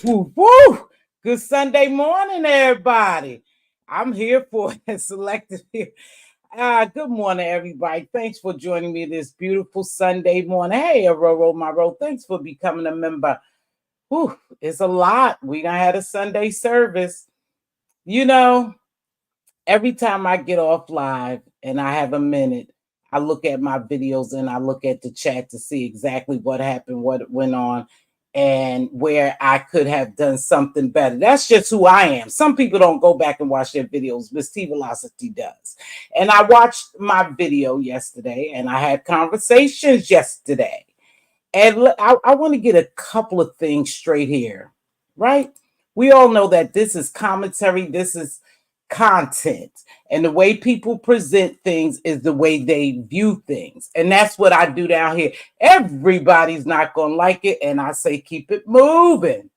Woo, woo. Good Sunday morning, everybody. I'm here for Selective here. Good morning, everybody. Thanks for joining me this beautiful Sunday morning. Hey, Aurora, my road. Thanks for becoming a member. Whew, it's a lot. We done had a Sunday service. You know, every time I get off live and I have a minute, I look at my videos and I look at the chat to see exactly what happened, what went on, and where I could have done something better. That's just who I am. Some people don't go back and watch their videos. Mz.Teavalocity does. And I watched my video yesterday and I had conversations yesterday. And I want to get a couple of things straight here, right? We all know that this is commentary. This is content, and the way people present things is the way they view things, and that's what I do down here. Everybody's not gonna like it, and I say keep it moving,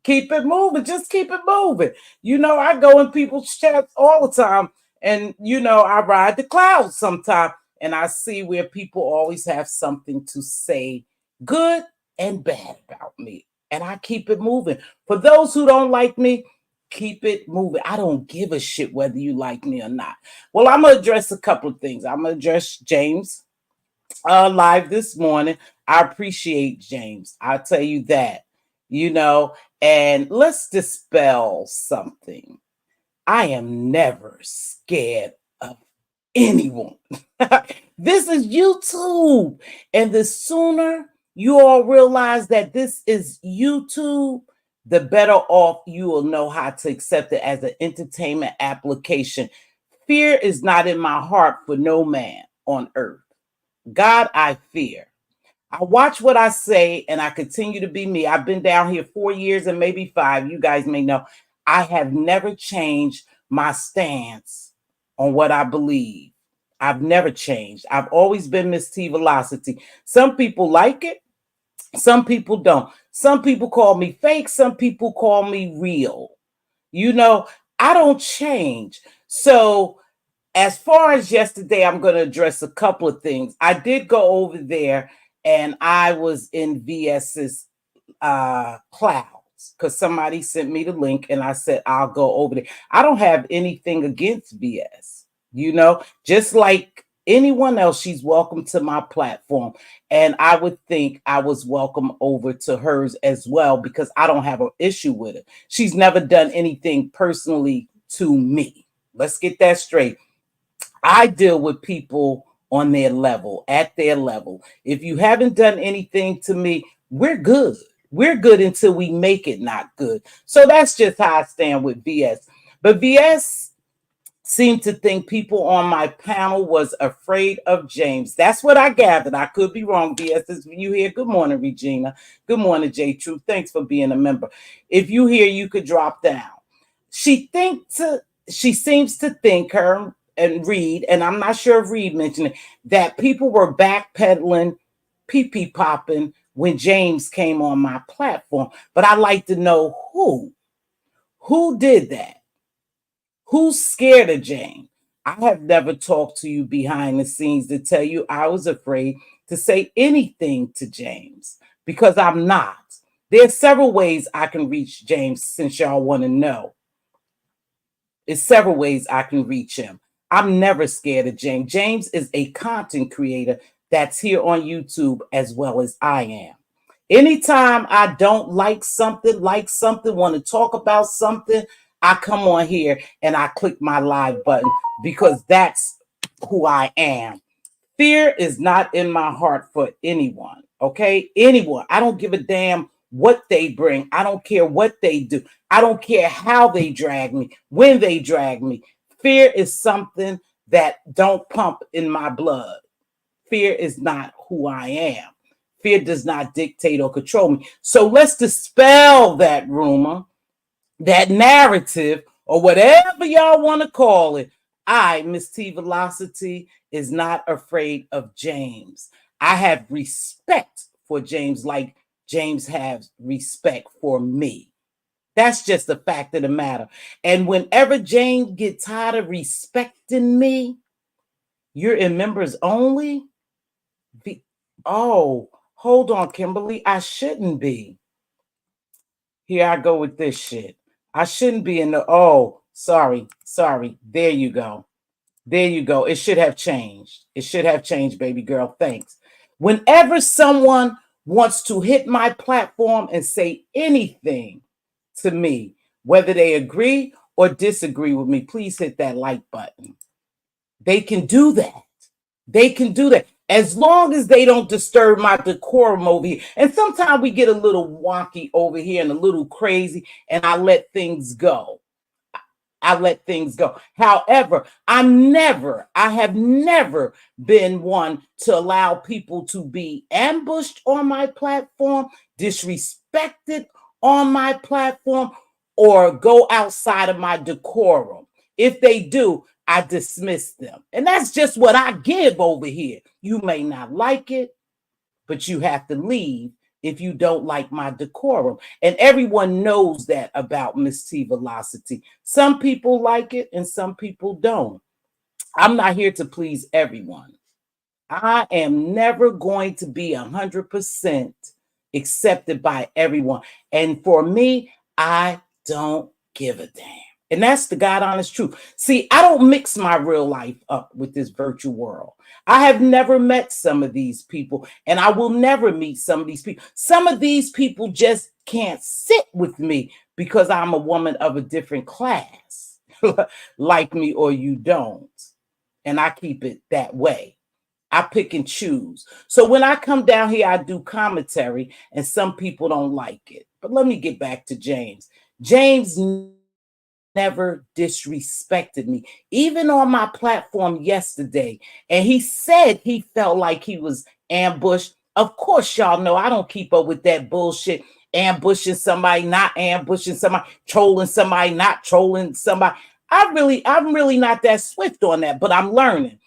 just keep it moving. I go in people's chats all the time, and I ride the clouds sometimes, and I see where people always have something to say, good and bad, about me, and I keep it moving. For those who don't like me, keep it moving. I don't give a shit whether you like me or not. Well, I'm going to address a couple of things. I'm going to address James live this morning. I appreciate James. I'll tell you that, and let's dispel something. I am never scared of anyone. This is YouTube. And the sooner you all realize that this is YouTube, the better off you will know how to accept it as an entertainment application. Fear is not in my heart for no man on earth. God, I fear. I watch what I say and I continue to be me. I've been down here 4 years and maybe 5. You guys may know. I have never changed my stance on what I believe. I've never changed. I've always been Mz.Teavalocity. Some people like it, some people don't. Some people call me fake, some people call me real. You know, I don't change. So, as far as yesterday, I'm going to address a couple of things. I did go over there and I was in VS's clouds because somebody sent me the link and I said, I'll go over there. I don't have anything against VS, just like anyone else, she's welcome to my platform. And I would think I was welcome over to hers as well because I don't have an issue with it. She's never done anything personally to me. Let's get that straight. I deal with people on their level, at their level. If you haven't done anything to me, we're good. We're good until we make it not good. So that's just how I stand with VS. But VS seemed to think people on my panel was afraid of James. That's what I gathered. I could be wrong. VS, is you here? Good morning, Regina. Good morning, J True. Thanks for being a member. If you here, you could drop down. She seems to think her and Reed, and I'm not sure if Reed mentioned it, that people were backpedaling, pee-pee popping when James came on my platform. But I'd like to know who did that? Who's scared of James? I have never talked to you behind the scenes to tell you I was afraid to say anything to James because I'm not. There's several ways I can reach James since y'all want to know. There's several ways I can reach him. I'm never scared of James. James is a content creator that's here on YouTube as well as I am. Anytime I don't like something, want to talk about something, I come on here and I click my live button because that's who I am. Fear is not in my heart for anyone, okay? Anyone. I don't give a damn what they bring. I don't care what they do. I don't care how they drag me, when they drag me. Fear is something that don't pump in my blood. Fear is not who I am. Fear does not dictate or control me. So let's dispel that rumor, that narrative, or whatever y'all want to call it. Mz.Teavalocity, is not afraid of James. I have respect for James like James has respect for me. That's just the fact of the matter. And whenever James gets tired of respecting me, you're in members only. Oh, hold on, Kimberly. I shouldn't be. Here I go with this shit. I shouldn't be in the, sorry. There you go. It should have changed. It should have changed, baby girl. Thanks. Whenever someone wants to hit my platform and say anything to me, whether they agree or disagree with me, please hit that like button. They can do that. As long as they don't disturb my decorum over here. And sometimes we get a little wonky over here and a little crazy, and I let things go. However, I have never been one to allow people to be ambushed on my platform, disrespected on my platform, or go outside of my decorum. If they do, I dismiss them. And that's just what I give over here. You may not like it, but you have to leave if you don't like my decorum. And everyone knows that about Mz.Teavalocity. Some people like it and some people don't. I'm not here to please everyone. I am never going to be 100% accepted by everyone. And for me, I don't give a damn. And that's the God honest truth. See, I don't mix my real life up with this virtual world. I have never met some of these people, and I will never meet some of these people. Some of these people just can't sit with me because I'm a woman of a different class. Like me or you don't. And I keep it that way. I pick and choose. So when I come down here, I do commentary, and some people don't like it. But let me get back to James. James never disrespected me, even on my platform yesterday. And he said he felt like he was ambushed. Of course, y'all know I don't keep up with that bullshit. Ambushing somebody, not ambushing somebody, trolling somebody, not trolling somebody. I'm really not that swift on that, but I'm learning.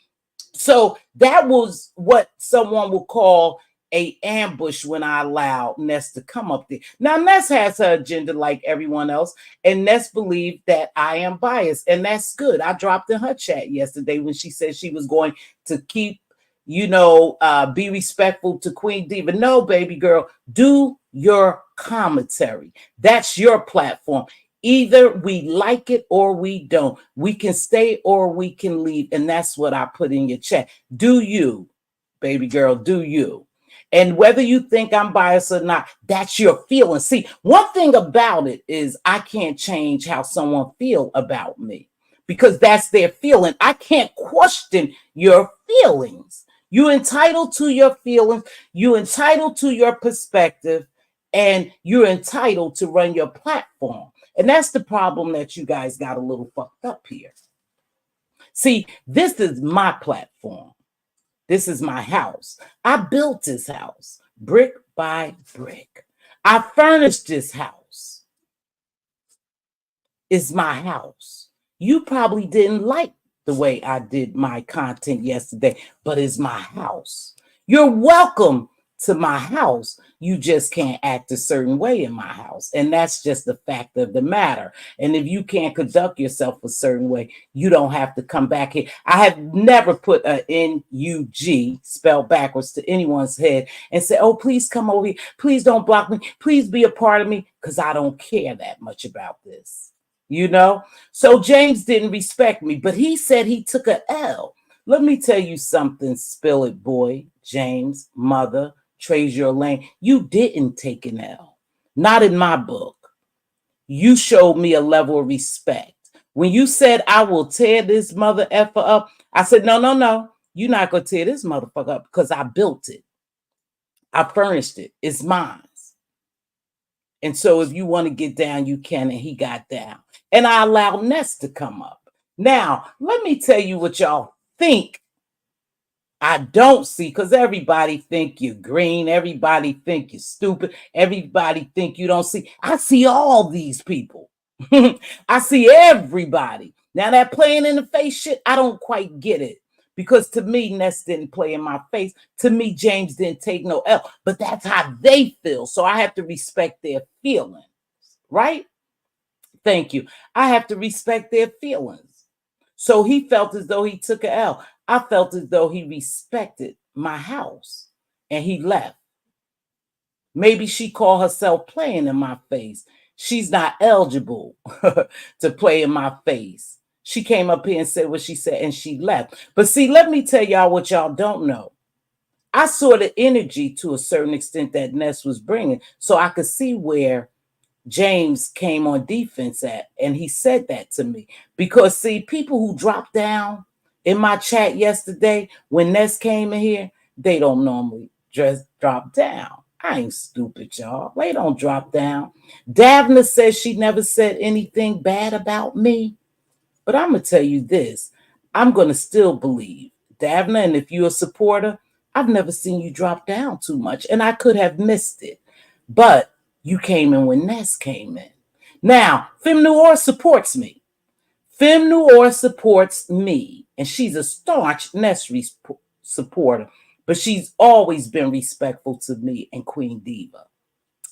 So that was what someone would call a ambush when I allowed Ness to come up there. Now Ness has her agenda like everyone else, and Ness believed that I am biased, and that's good. I dropped in her chat yesterday when she said she was going to keep, be respectful to Queen Diva. No, baby girl, do your commentary. That's your platform. Either we like it or we don't. We can stay or we can leave. And that's what I put in your chat. Do you, baby girl, do you. And whether you think I'm biased or not, that's your feeling. See, one thing about it is I can't change how someone feel about me because that's their feeling. I can't question your feelings. You entitled to your feelings. You entitled to your perspective, and you're entitled to run your platform. And that's the problem that you guys got a little fucked up here. See, this is my platform. This is my house. I built this house brick by brick. I furnished this house. It's my house. You probably didn't like the way I did my content yesterday, but it's my house. You're welcome to my house. You just can't act a certain way in my house. And that's just the fact of the matter. And if you can't conduct yourself a certain way, you don't have to come back here. I have never put a N-U-G spelled backwards to anyone's head and say, oh, please come over here. Please don't block me. Please be a part of me, because I don't care that much about this. So James didn't respect me, but he said he took a L. Let me tell you something, spill it boy, James, mother, Treasure Lane. You didn't take an L. Not in my book. You showed me a level of respect. When you said, I will tear this mother effer up, I said, no. You're not going to tear this motherfucker up because I built it. I furnished it. It's mine. And so if you want to get down, you can. And he got down. And I allowed Ness to come up. Now, let me tell you what y'all think I don't see, because everybody think you're green. Everybody think you're stupid. Everybody think you don't see. I see all these people. I see everybody. Now that playing in the face shit, I don't quite get it. Because to me, Ness didn't play in my face. To me, James didn't take no L. But that's how they feel. So I have to respect their feelings. Right? Thank you. I have to respect their feelings. So he felt as though he took an L. I felt as though he respected my house. And he left. Maybe she called herself playing in my face. She's not eligible to play in my face. She came up here and said what she said, and she left. But see, let me tell y'all what y'all don't know. I saw the energy to a certain extent that Ness was bringing, so I could see where James came on defense at, and he said that to me. Because, see, people who dropped down in my chat yesterday when Ness came in here, they don't normally just drop down. I ain't stupid, y'all. They don't drop down. Davna says she never said anything bad about me. But I'm going to tell you this. I'm going to still believe Davna, and if you're a supporter, I've never seen you drop down too much, and I could have missed it. But you came in when Ness came in. Now, Femme Noir supports me. Femme Noir supports me, and she's a staunch Ness supporter, but she's always been respectful to me and Queen Diva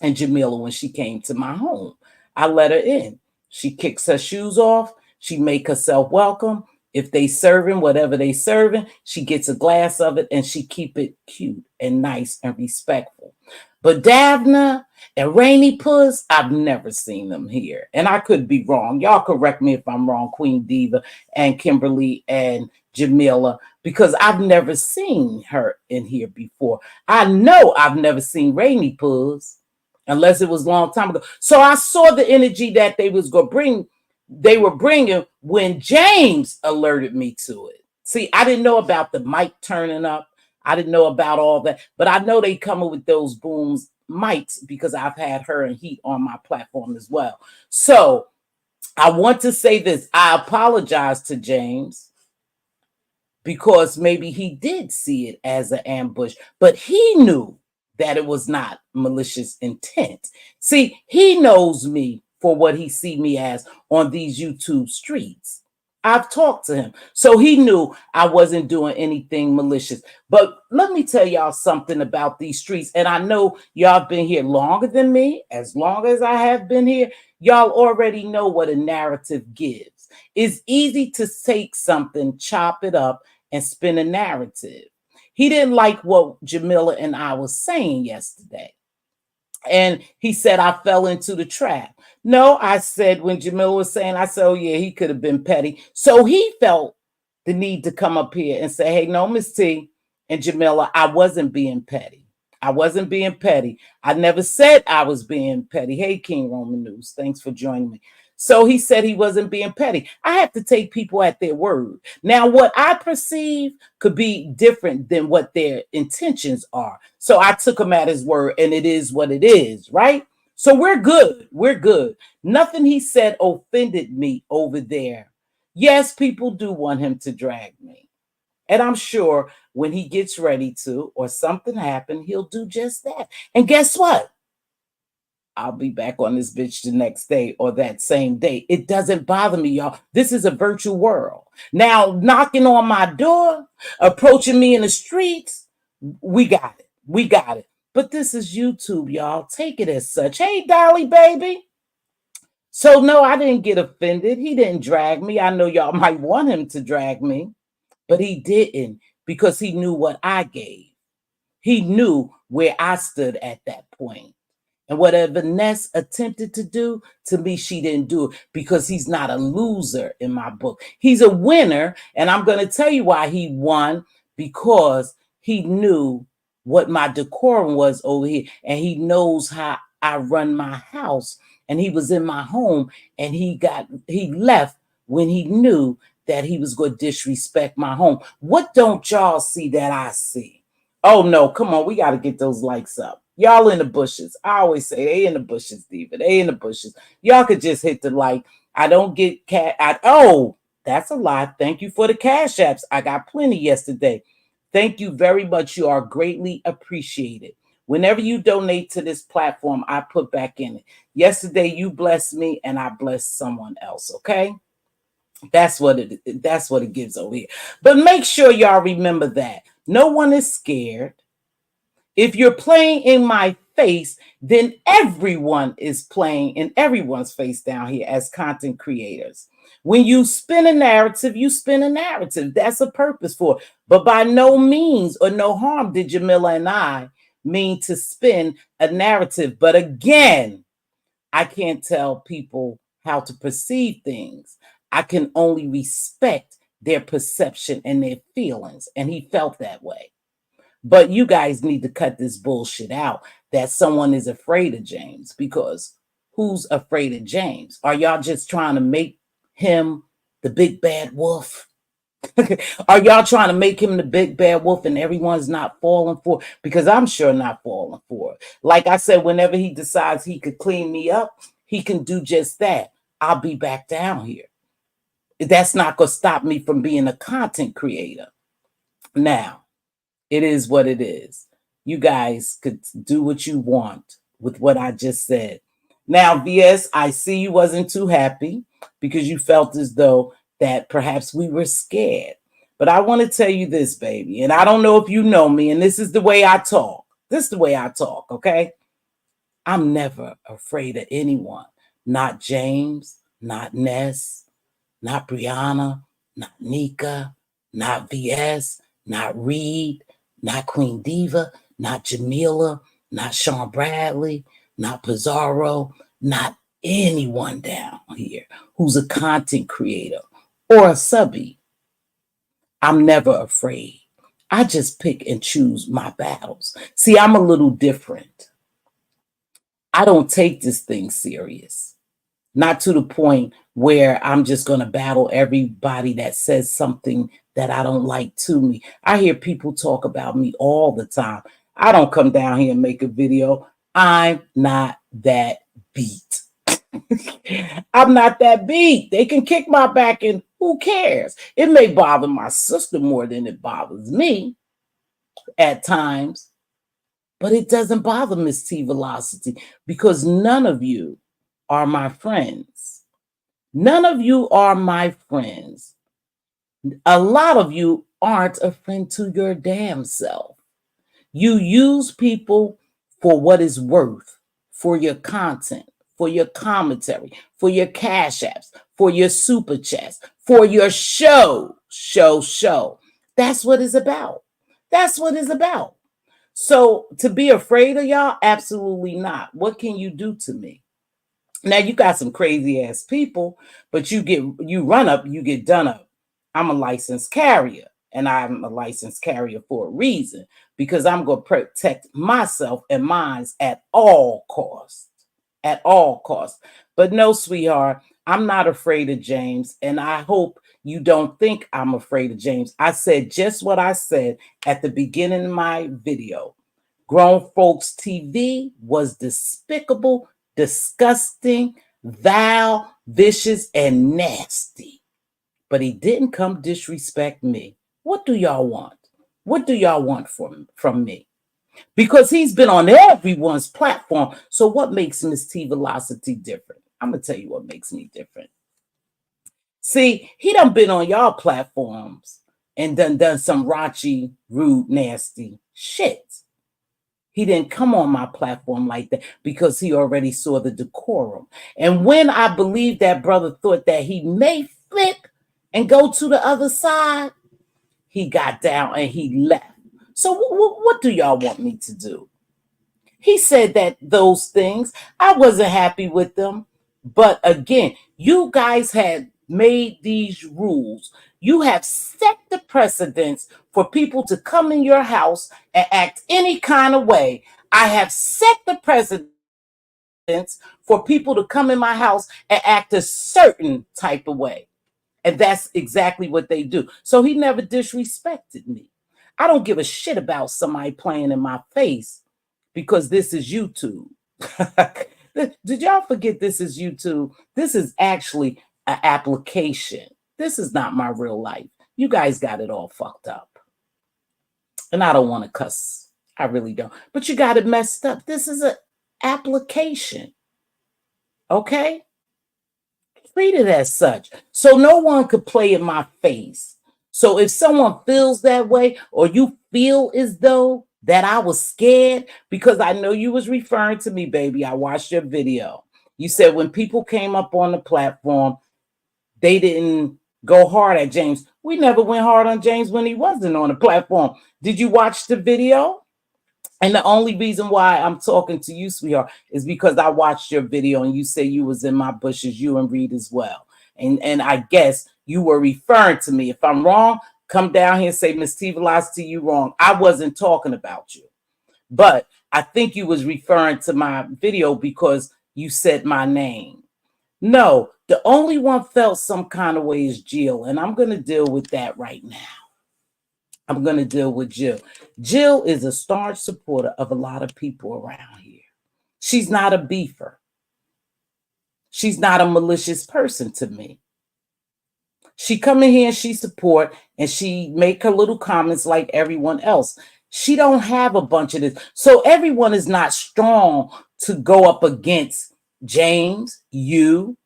and Jamila when she came to my home. I let her in. She kicks her shoes off. She make herself welcome. If they serving whatever they serving, she gets a glass of it and she keep it cute and nice and respectful. But Davna and Rainy Puss, I've never seen them here. And I could be wrong. Y'all correct me if I'm wrong, Queen Diva and Kimberly and Jamila, because I've never seen her in here before. I know I've never seen Rainy Puss unless it was a long time ago. So I saw the energy that they was going to bring. They were bringing when James alerted me to it. See, I didn't know about the mic turning up. I didn't know about all that, but I know they coming with those booms mics because I've had her and Heat on my platform as well. So I want to say this. I apologize to James because maybe he did see it as an ambush, but he knew that it was not malicious intent. See, he knows me for what he see me as on these YouTube streets. I've talked to him. So he knew I wasn't doing anything malicious. But let me tell y'all something about these streets. And I know y'all have been here longer than me. As long as I have been here, y'all already know what a narrative gives. It's easy to take something, chop it up, and spin a narrative. He didn't like what Jamila and I was saying yesterday. And he said, I fell into the trap. No, I said, when Jamila was saying, I said, oh, yeah, he could have been petty. So he felt the need to come up here and say, hey, no, Miss T and Jamila, I wasn't being petty. I wasn't being petty. I never said I was being petty. Hey, King Roman News, thanks for joining me. So he said he wasn't being petty. I have to take people at their word. Now, what I perceive could be different than what their intentions are. So I took him at his word, and it is what it is, right? So we're good. We're good. Nothing he said offended me over there. Yes, people do want him to drag me. And I'm sure when he gets ready to, or something happened, he'll do just that. And guess what? I'll be back on this bitch the next day or that same day. It doesn't bother me, y'all. This is a virtual world. Now, knocking on my door, approaching me in the streets, we got it. We got it. But this is YouTube, y'all. Take it as such. Hey, Dolly, baby. So, no, I didn't get offended. He didn't drag me. I know y'all might want him to drag me, but he didn't because he knew what I gave. He knew where I stood at that point. And whatever Ness attempted to do, to me, she didn't do it because he's not a loser in my book. He's a winner. And I'm going to tell you why he won, because he knew what my decorum was over here. And he knows how I run my house. And he was in my home, and he left when he knew that he was going to disrespect my home. What don't y'all see that I see? Oh, no, come on. We got to get those likes up. Y'all in the bushes. I always say they in the bushes, Diva. They in the bushes. Y'all could just hit the like. I don't get oh, that's a lie. Thank you for the cash apps. I got plenty yesterday. Thank you very much. You are greatly appreciated. Whenever you donate to this platform, I put back in it. Yesterday, you blessed me and I blessed someone else. Okay. That's what it gives over here. But make sure y'all remember that no one is scared. If you're playing in my face, then everyone is playing in everyone's face down here as content creators. When you spin a narrative, you spin a narrative. That's a purpose for it. But by no means or no harm did Jamila and I mean to spin a narrative. But again, I can't tell people how to perceive things. I can only respect their perception and their feelings. And he felt that way. But you guys need to cut this bullshit out that someone is afraid of James, because who's afraid of James? Are y'all just trying to make him the big bad wolf? Are y'all trying to make him the big bad wolf and everyone's not falling for it? Because I'm sure not falling for it. Like I said, whenever he decides he could clean me up, he can do just that. I'll be back down here. That's not going to stop me from being a content creator. Now, it is what it is. You guys could do what you want with what I just said. Now, VS, I see you wasn't too happy because you felt as though that perhaps we were scared. But I want to tell you this, baby, and I don't know if you know me, and this is the way I talk. This is the way I talk, okay? I'm never afraid of anyone. Not James, not Ness, not Brianna, not Nika, not VS, not Reed, not Queen Diva, not Jamila, not Sean Bradley, not Pizarro, not anyone down here who's a content creator or a subby. I'm never afraid. I just pick and choose my battles. See, I'm a little different. I don't take this thing serious. Not to the point where I'm just going to battle everybody that says something that I don't like to me. I hear people talk about me all the time. I don't come down here and make a video. I'm not that beat. I'm not that beat. They can kick my back and who cares? It may bother my sister more than it bothers me at times. But it doesn't bother Mz.Teavalocity because none of you are my friends. None of you are my friends. A lot of you aren't a friend to your damn self. You use people for what is worth, for your content, for your commentary, for your cash apps, for your super chats, for your show. That's what it's about. That's what it's about. So to be afraid of y'all, absolutely not. What can you do to me? Now you got some crazy ass people, but you run up, you get done up. I'm a licensed carrier, and I'm a licensed carrier for a reason because I'm going to protect myself and mine at all costs. At all costs. But no, sweetheart, I'm not afraid of James, and I hope you don't think I'm afraid of James. I said just what I said at the beginning of my video. Grown Folks TV was despicable, disgusting, vile, vicious, and nasty. But he didn't come disrespect me. What do y'all want? What do y'all want from me? Because he's been on everyone's platform. So what makes Mz.Teavalocity different? I'm going to tell you what makes me different. See, he done been on y'all platforms and done some raunchy, rude, nasty shit. He didn't come on my platform like that because he already saw the decorum. And when I believe that brother thought that he may flip and go to the other side, he got down and he left. So what do y'all want me to do? He said that those things, I wasn't happy with them. But again, you guys had made these rules. You have set the precedence for people to come in your house and act any kind of way. I have set the precedence for people to come in my house and act a certain type of way. And that's exactly what they do. So he never disrespected me. I don't give a shit about somebody playing in my face because this is YouTube. Did y'all forget this is YouTube? This is actually an application. This is not my real life. You guys got it all fucked up. And I don't want to cuss. I really don't. But you got it messed up. This is an application. Okay? Treat it as such. So no one could play in my face. So if someone feels that way, or you feel as though that I was scared, because I know you was referring to me, baby. I watched your video. You said when people came up on the platform, they didn't go hard at James. We never went hard on James when he wasn't on the platform. Did you watch the video? And the only reason why I'm talking to you, sweetheart, is because I watched your video and you say you was in my bushes, you and Reed as well. And I guess you were referring to me. If I'm wrong, come down here and say, Mz.Teavalocity, you wrong. I wasn't talking about you. But I think you was referring to my video because you said my name. No, the only one felt some kind of way is Jill. And I'm going to deal with that right now. I'm going to deal with Jill. Jill is a staunch supporter of a lot of people around here. She's not a beefer. She's not a malicious person to me. She come in here and she support and she make her little comments like everyone else. She don't have a bunch of this. So everyone is not strong to go up against James, you,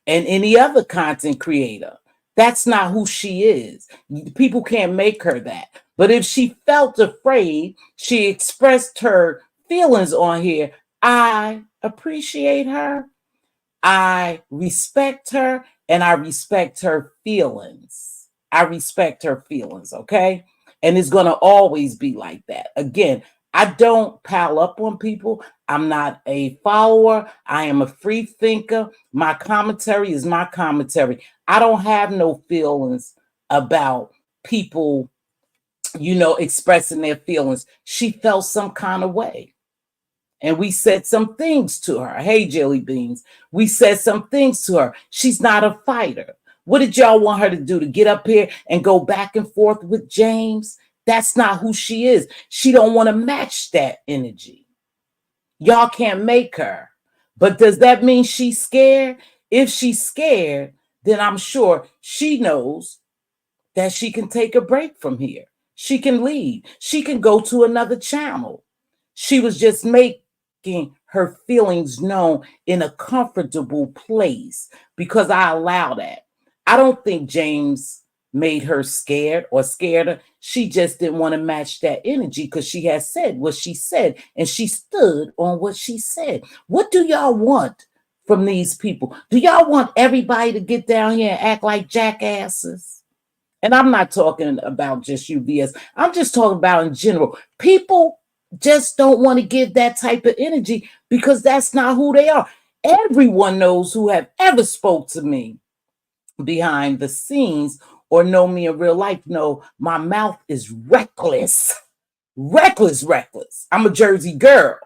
and any other content creator. That's not who she is. People can't make her that. But if she felt afraid, she expressed her feelings on here. I appreciate her. I respect her, and I respect her feelings. I respect her feelings, okay? And it's going to always be like that. Again, I don't pile up on people. I'm not a follower. I am a free thinker. My commentary is my commentary. I don't have no feelings about people, expressing their feelings. She felt some kind of way. And we said some things to her. Hey, Jelly Beans. We said some things to her. She's not a fighter. What did y'all want her to do? To get up here and go back and forth with James? That's not who she is. She don't want to match that energy. Y'all can't make her. But does that mean she's scared? If she's scared, then I'm sure she knows that she can take a break from here. She can leave. She can go to another channel. She was just making her feelings known in a comfortable place because I allow that. I don't think James made her scared or scared her. She just didn't want to match that energy because she had said what she said and she stood on what she said. What do y'all want from these people? Do y'all want everybody to get down here and act like jackasses? And I'm not talking about just you, VS. I'm just talking about in general. People just don't want to give that type of energy because that's not who they are. Everyone knows who have ever spoke to me behind the scenes or know me in real life know my mouth is reckless. Reckless, reckless. I'm a Jersey girl.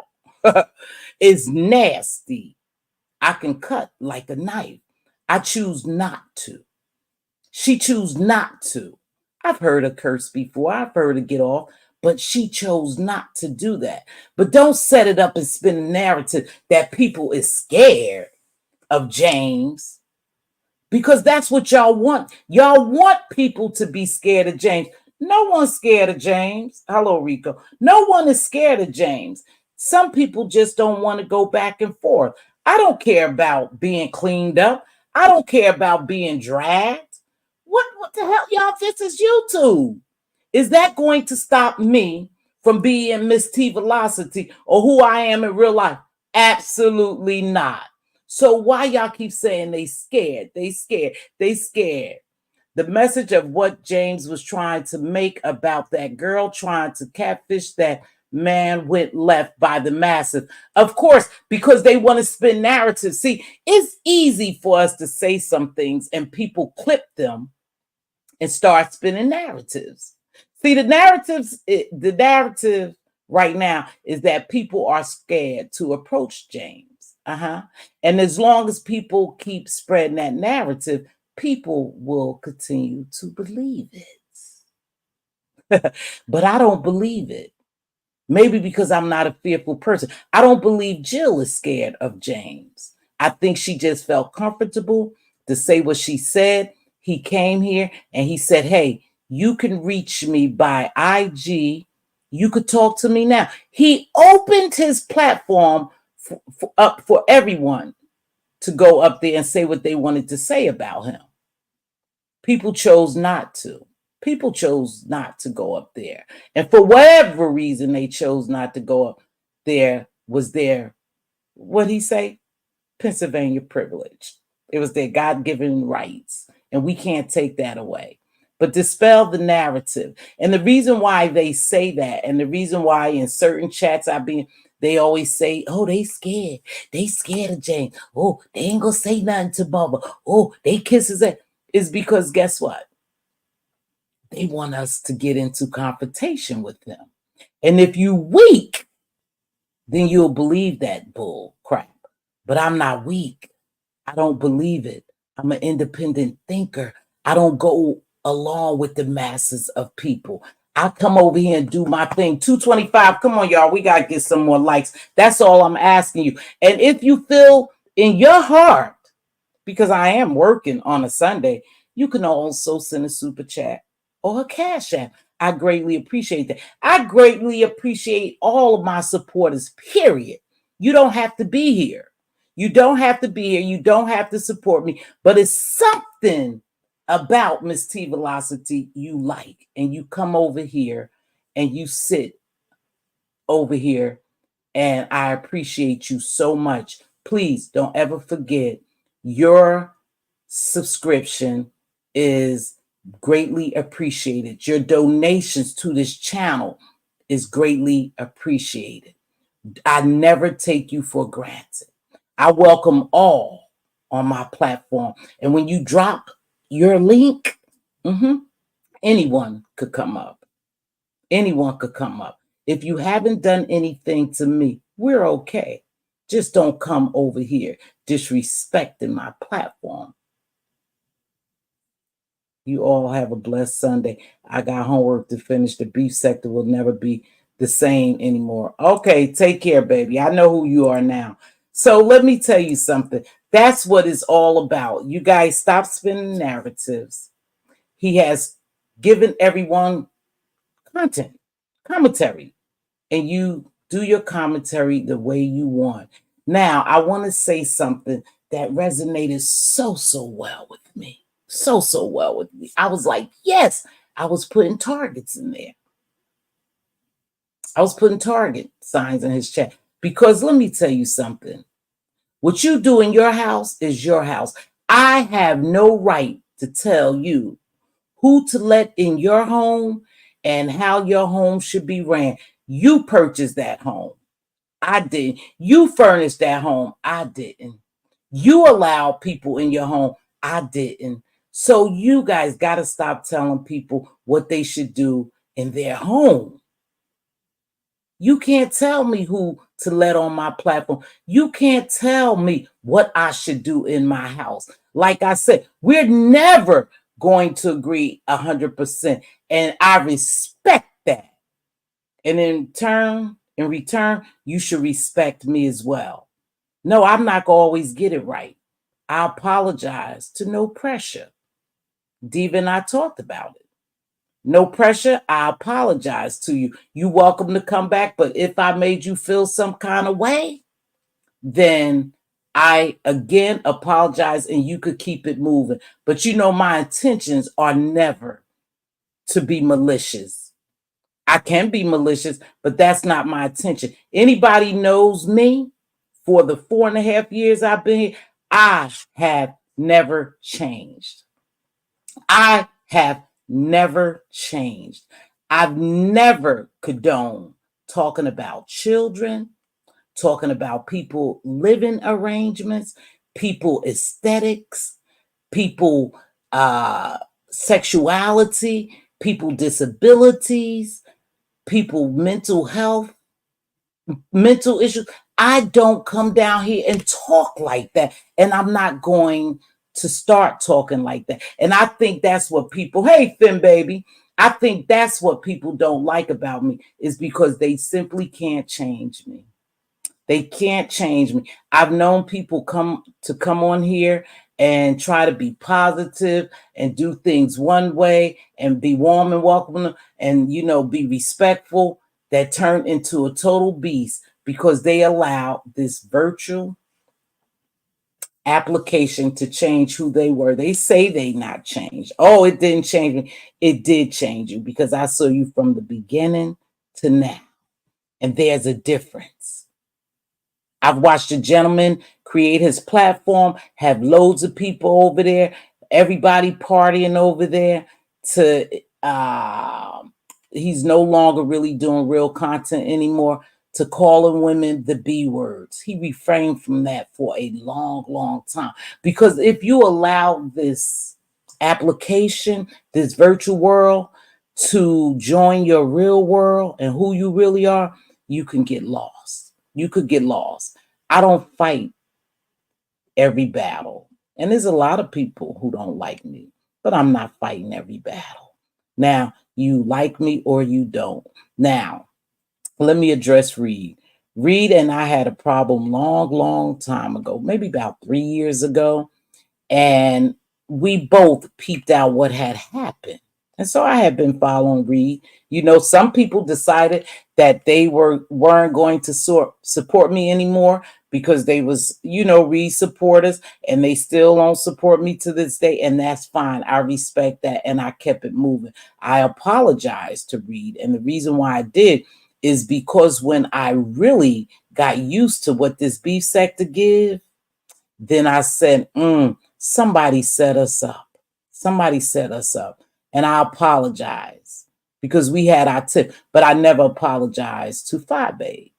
It's nasty. I can cut like a knife. I choose not to. She chose not to. I've heard her curse before. I've heard her get off, but she chose not to do that. But don't set it up and spin a narrative that people is scared of James because that's what y'all want. Y'all want people to be scared of James. No one's scared of James. Hello, Rico. No one is scared of James. Some people just don't want to go back and forth. I don't care about being cleaned up. I don't care about being dragged. What the hell, y'all? This is YouTube. Is that going to stop me from being Mz.Teavalocity or who I am in real life? Absolutely not. So why y'all keep saying they scared? They scared. They scared. The message of what James was trying to make about that girl trying to catfish that man went left by the massive. Of course, because they want to spin narratives. See, it's easy for us to say some things and people clip them and start spinning narratives. See, the narrative right now is that people are scared to approach James. And as long as people keep spreading that narrative, people will continue to believe it. But I don't believe it. Maybe because I'm not a fearful person. I don't believe Jill is scared of James. I think she just felt comfortable to say what she said. He came here and he said, hey, you can reach me by IG. You could talk to me now. He opened his platform up for everyone to go up there and say what they wanted to say about him. People chose not to. People chose not to go up there. And for whatever reason they chose not to go up there was their, what'd he say? Pennsylvania privilege. It was their God-given rights. And we can't take that away. But dispel the narrative. And the reason why they say that, and the reason why in certain chats they always say, oh, they scared. They scared of James. Oh, they ain't gonna say nothing to Bubba. Oh, they kisses it. Is because guess what? They want us to get into confrontation with them. And if you weak, then you'll believe that bull crap. But I'm not weak. I don't believe it. I'm an independent thinker. I don't go along with the masses of people. I come over here and do my thing. 225. Come on, y'all. We got to get some more likes. That's all I'm asking you. And if you feel in your heart, because I am working on a Sunday, you can also send a super chat or a cash app. I greatly appreciate that. I greatly appreciate all of my supporters, period. You don't have to be here. You don't have to be here. You don't have to support me. But it's something about Mz.Teavalocity you like. And you come over here and you sit over here. And I appreciate you so much. Please don't ever forget your subscription is greatly appreciated. Your donations to this channel is greatly appreciated. I never take you for granted. I welcome all on my platform. And when you drop your link, anyone could come up. Anyone could come up. If you haven't done anything to me, we're okay. Just don't come over here disrespecting my platform. You all have a blessed Sunday. I got homework to finish. The beef sector will never be the same anymore. Okay, take care, baby. I know who you are now. So let me tell you something. That's what it's all about. You guys stop spinning narratives. He has given everyone content, commentary, and you Do your commentary the way you want. Now, I want to say something that resonated so well with me. So well with me. I was like, yes, I was putting targets in there. I was putting target signs in his chat. Because let me tell you something. What you do in your house is your house. I have no right to tell you who to let in your home and how your home should be ran. You purchased that home. I didn't. You furnished that home. I didn't. You allow people in your home. I didn't. So you guys got to stop telling people what they should do in their home. You can't tell me who to let on my platform. You can't tell me what I should do in my house. Like I said, we're never going to agree 100%. And I respect that. And in return, you should respect me as well. No, I'm not going to always get it right. I apologize to no pressure. Diva and I talked about it. No pressure. I apologize to you. You're welcome to come back. But if I made you feel some kind of way, then I again apologize and you could keep it moving. But you know, my intentions are never to be malicious. I can be malicious, but that's not my intention. Anybody knows me for the 4.5 years I've been here, I have never changed. I have never changed. I've never condoned talking about children, talking about people living arrangements, people aesthetics, people sexuality, people disabilities, people mental health, mental issues. I don't come down here and talk like that. And I'm not going to start talking like that. And I think that's what people, hey, Finn baby, I think that's what people don't like about me is because they simply can't change me. They can't change me. I've known people come on here and try to be positive and do things one way and be warm and welcoming and, you know, be respectful, that turn into a total beast because they allow this virtual application to change who they were. They say they not changed. Oh, it didn't change me. It did change you because I saw you from the beginning to now. And there's a difference. I've watched a gentleman create his platform, have loads of people over there, everybody partying over there to he's no longer really doing real content anymore, to calling women the B words. He refrained from that for a long time. Because if you allow this application, this virtual world to join your real world and who you really are, you can get lost. You could get lost. I don't fight every battle. And there's a lot of people who don't like me, but I'm not fighting every battle. Now, you like me or you don't. Now, let me address Reed. Reed and I had a problem long time ago, maybe about 3 years ago. And we both peeped out what had happened. And so I had been following Reed. You know, some people decided that they weren't going to support me anymore because they was, you know, Reed supporters, and they still don't support me to this day. And that's fine. I respect that. And I kept it moving. I apologized to Reed. And the reason why I did is because when I really got used to what this beef sector give, then I said, somebody set us up. Somebody set us up. And I apologize because we had our tip, but I never apologized to Fi Babe.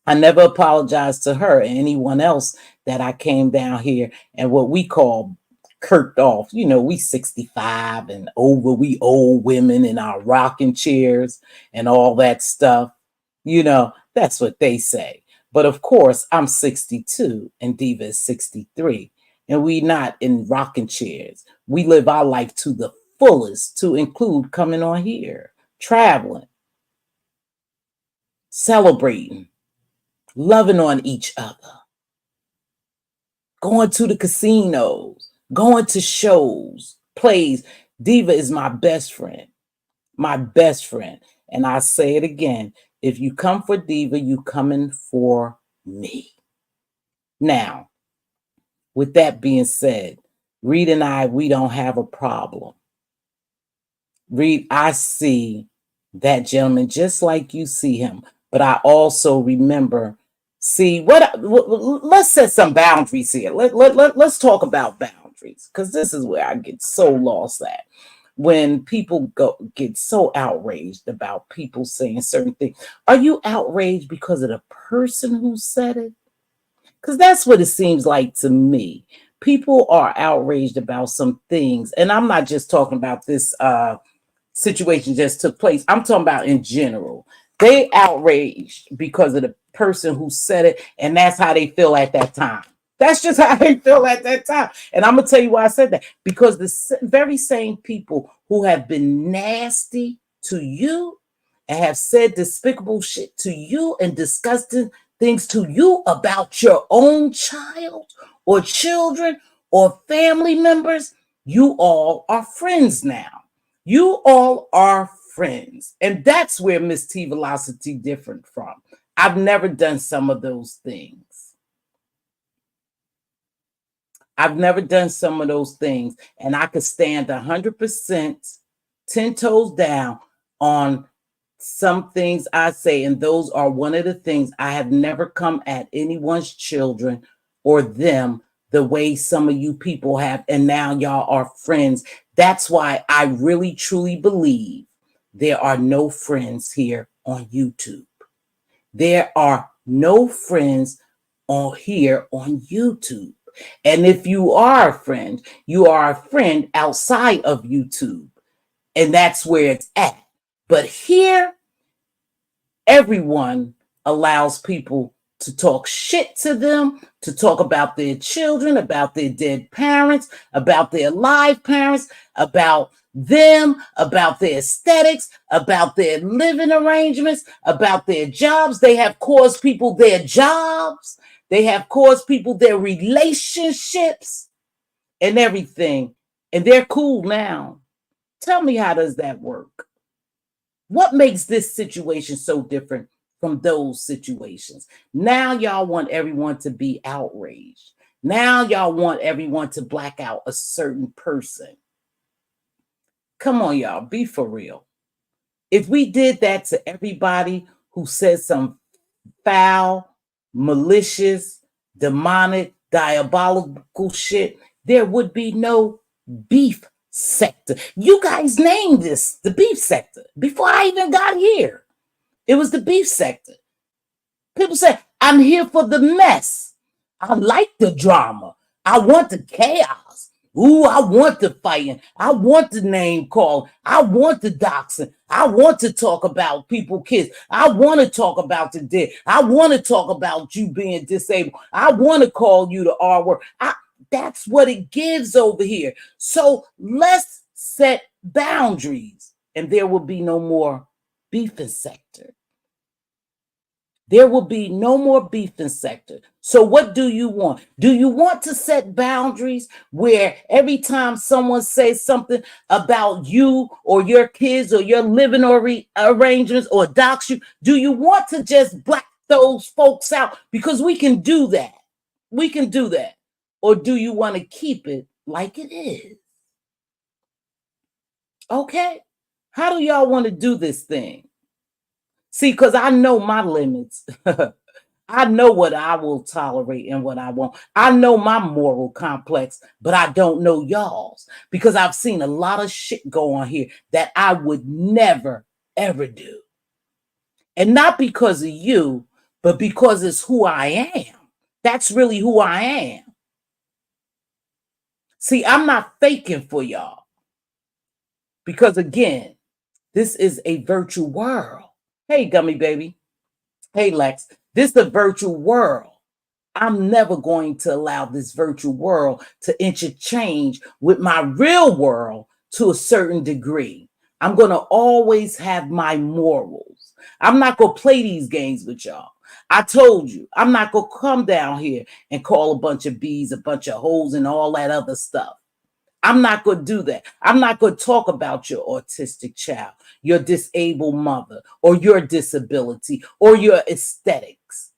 I never apologized to her or anyone else that I came down here and what we call kirked off. You know, we 65 and over, we old women in our rocking chairs and all that stuff. You know, that's what they say. But of course, I'm 62 and Diva is 63. And we not in rocking chairs. We live our life to the fullest, to include coming on here, traveling, celebrating, loving on each other, going to the casinos, going to shows, plays. Diva is my best friend. My best friend. And I say it again, If you come for Diva, you coming for me. Now, with that being said, Reed and I, we don't have a problem. Reed, I see that gentleman just like you see him, but I also remember, let's set some boundaries here. Let's talk about boundaries, because this is where I get so lost at. When people get so outraged about people saying certain things. Are you outraged because of the person who said it? Because that's what it seems like to me. People are outraged about some things. And I'm not just talking about this situation just took place. I'm talking about in general. They outraged because of the person who said it, and that's how they feel at that time. That's just how they feel at that time. And I'm going to tell you why I said that. Because the very same people who have been nasty to you and have said despicable shit to you and disgusting things to you about your own child or children or family members, you all are friends now. You all are friends. And that's where Mz.Teavalocity different from. I've never done some of those things. I've never done some of those things. And I could stand 100%, 10 toes down on some things I say. And those are one of the things. I have never come at anyone's children or them the way some of you people have. And now y'all are friends. That's why I really, truly believe there are no friends here on YouTube. There are no friends here on YouTube. And if you are a friend, you are a friend outside of YouTube. And that's where it's at. But here, everyone allows people to talk shit to them, to talk about their children, about their dead parents, about their live parents, about them, about their aesthetics, about their living arrangements, about their jobs. They have caused people their jobs. They have caused people their relationships and everything. And they're cool now. Tell me, how does that work? What makes this situation so different from those situations? Now y'all want everyone to be outraged. Now y'all want everyone to black out a certain person. Come on, y'all, be for real. If we did that to everybody who said some foul, malicious, demonic, diabolical shit, there would be no beef sector. You guys named this the beef sector before I even got here. It was the beef sector. People say, I'm here for the mess. I like the drama. I want the chaos. Ooh, I want the fighting. I want the name calling. I want the doxing. I want to talk about people, kids. I want to talk about the dead. I want to talk about you being disabled. I want to call you the R word. That's what it gives over here. So let's set boundaries, and there will be no more beefing sector. There will be no more beefing sector. So what do you want? Do you want to set boundaries where every time someone says something about you or your kids or your living arrangements or dox you, do you want to just black those folks out? Because we can do that. We can do that. Or do you want to keep it like it is? Okay. How do y'all want to do this thing? See, because I know my limits. I know what I will tolerate and what I won't. I know my moral complex, but I don't know y'all's, because I've seen a lot of shit go on here that I would never, ever do. And not because of you, but because it's who I am. That's really who I am. See, I'm not faking for y'all. Because again, this is a virtual world. Hey, Gummy Baby. Hey, Lex. This is a virtual world. I'm never going to allow this virtual world to interchange with my real world to a certain degree. I'm going to always have my morals. I'm not going to play these games with y'all. I told you, I'm not going to come down here and call a bunch of bees, a bunch of hoes, and all that other stuff. I'm not going to do that. I'm not going to talk about your autistic child, your disabled mother, or your disability, or your aesthetics.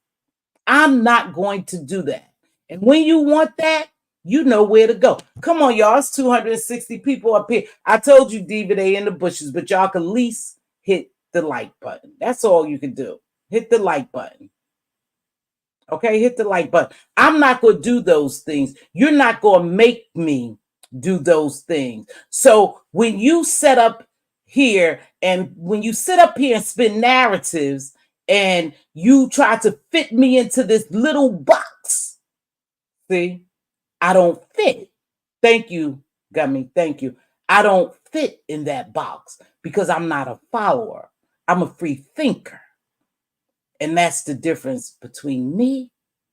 I'm not going to do that. And when you want that, you know where to go. Come on, y'all. It's 260 people up here. I told you, Diva, they in the bushes, but y'all can at least hit the like button. That's all you can do. Hit the like button. Okay, hit the like button. I'm not going to do those things. You're not going to make me do those things. So when you set up here and when you sit up here and spin narratives and you try to fit me into this little box, see, I don't fit. Thank you, Gummy. Thank you. I don't fit in that box because I'm not a follower. I'm a free thinker. And that's the difference between me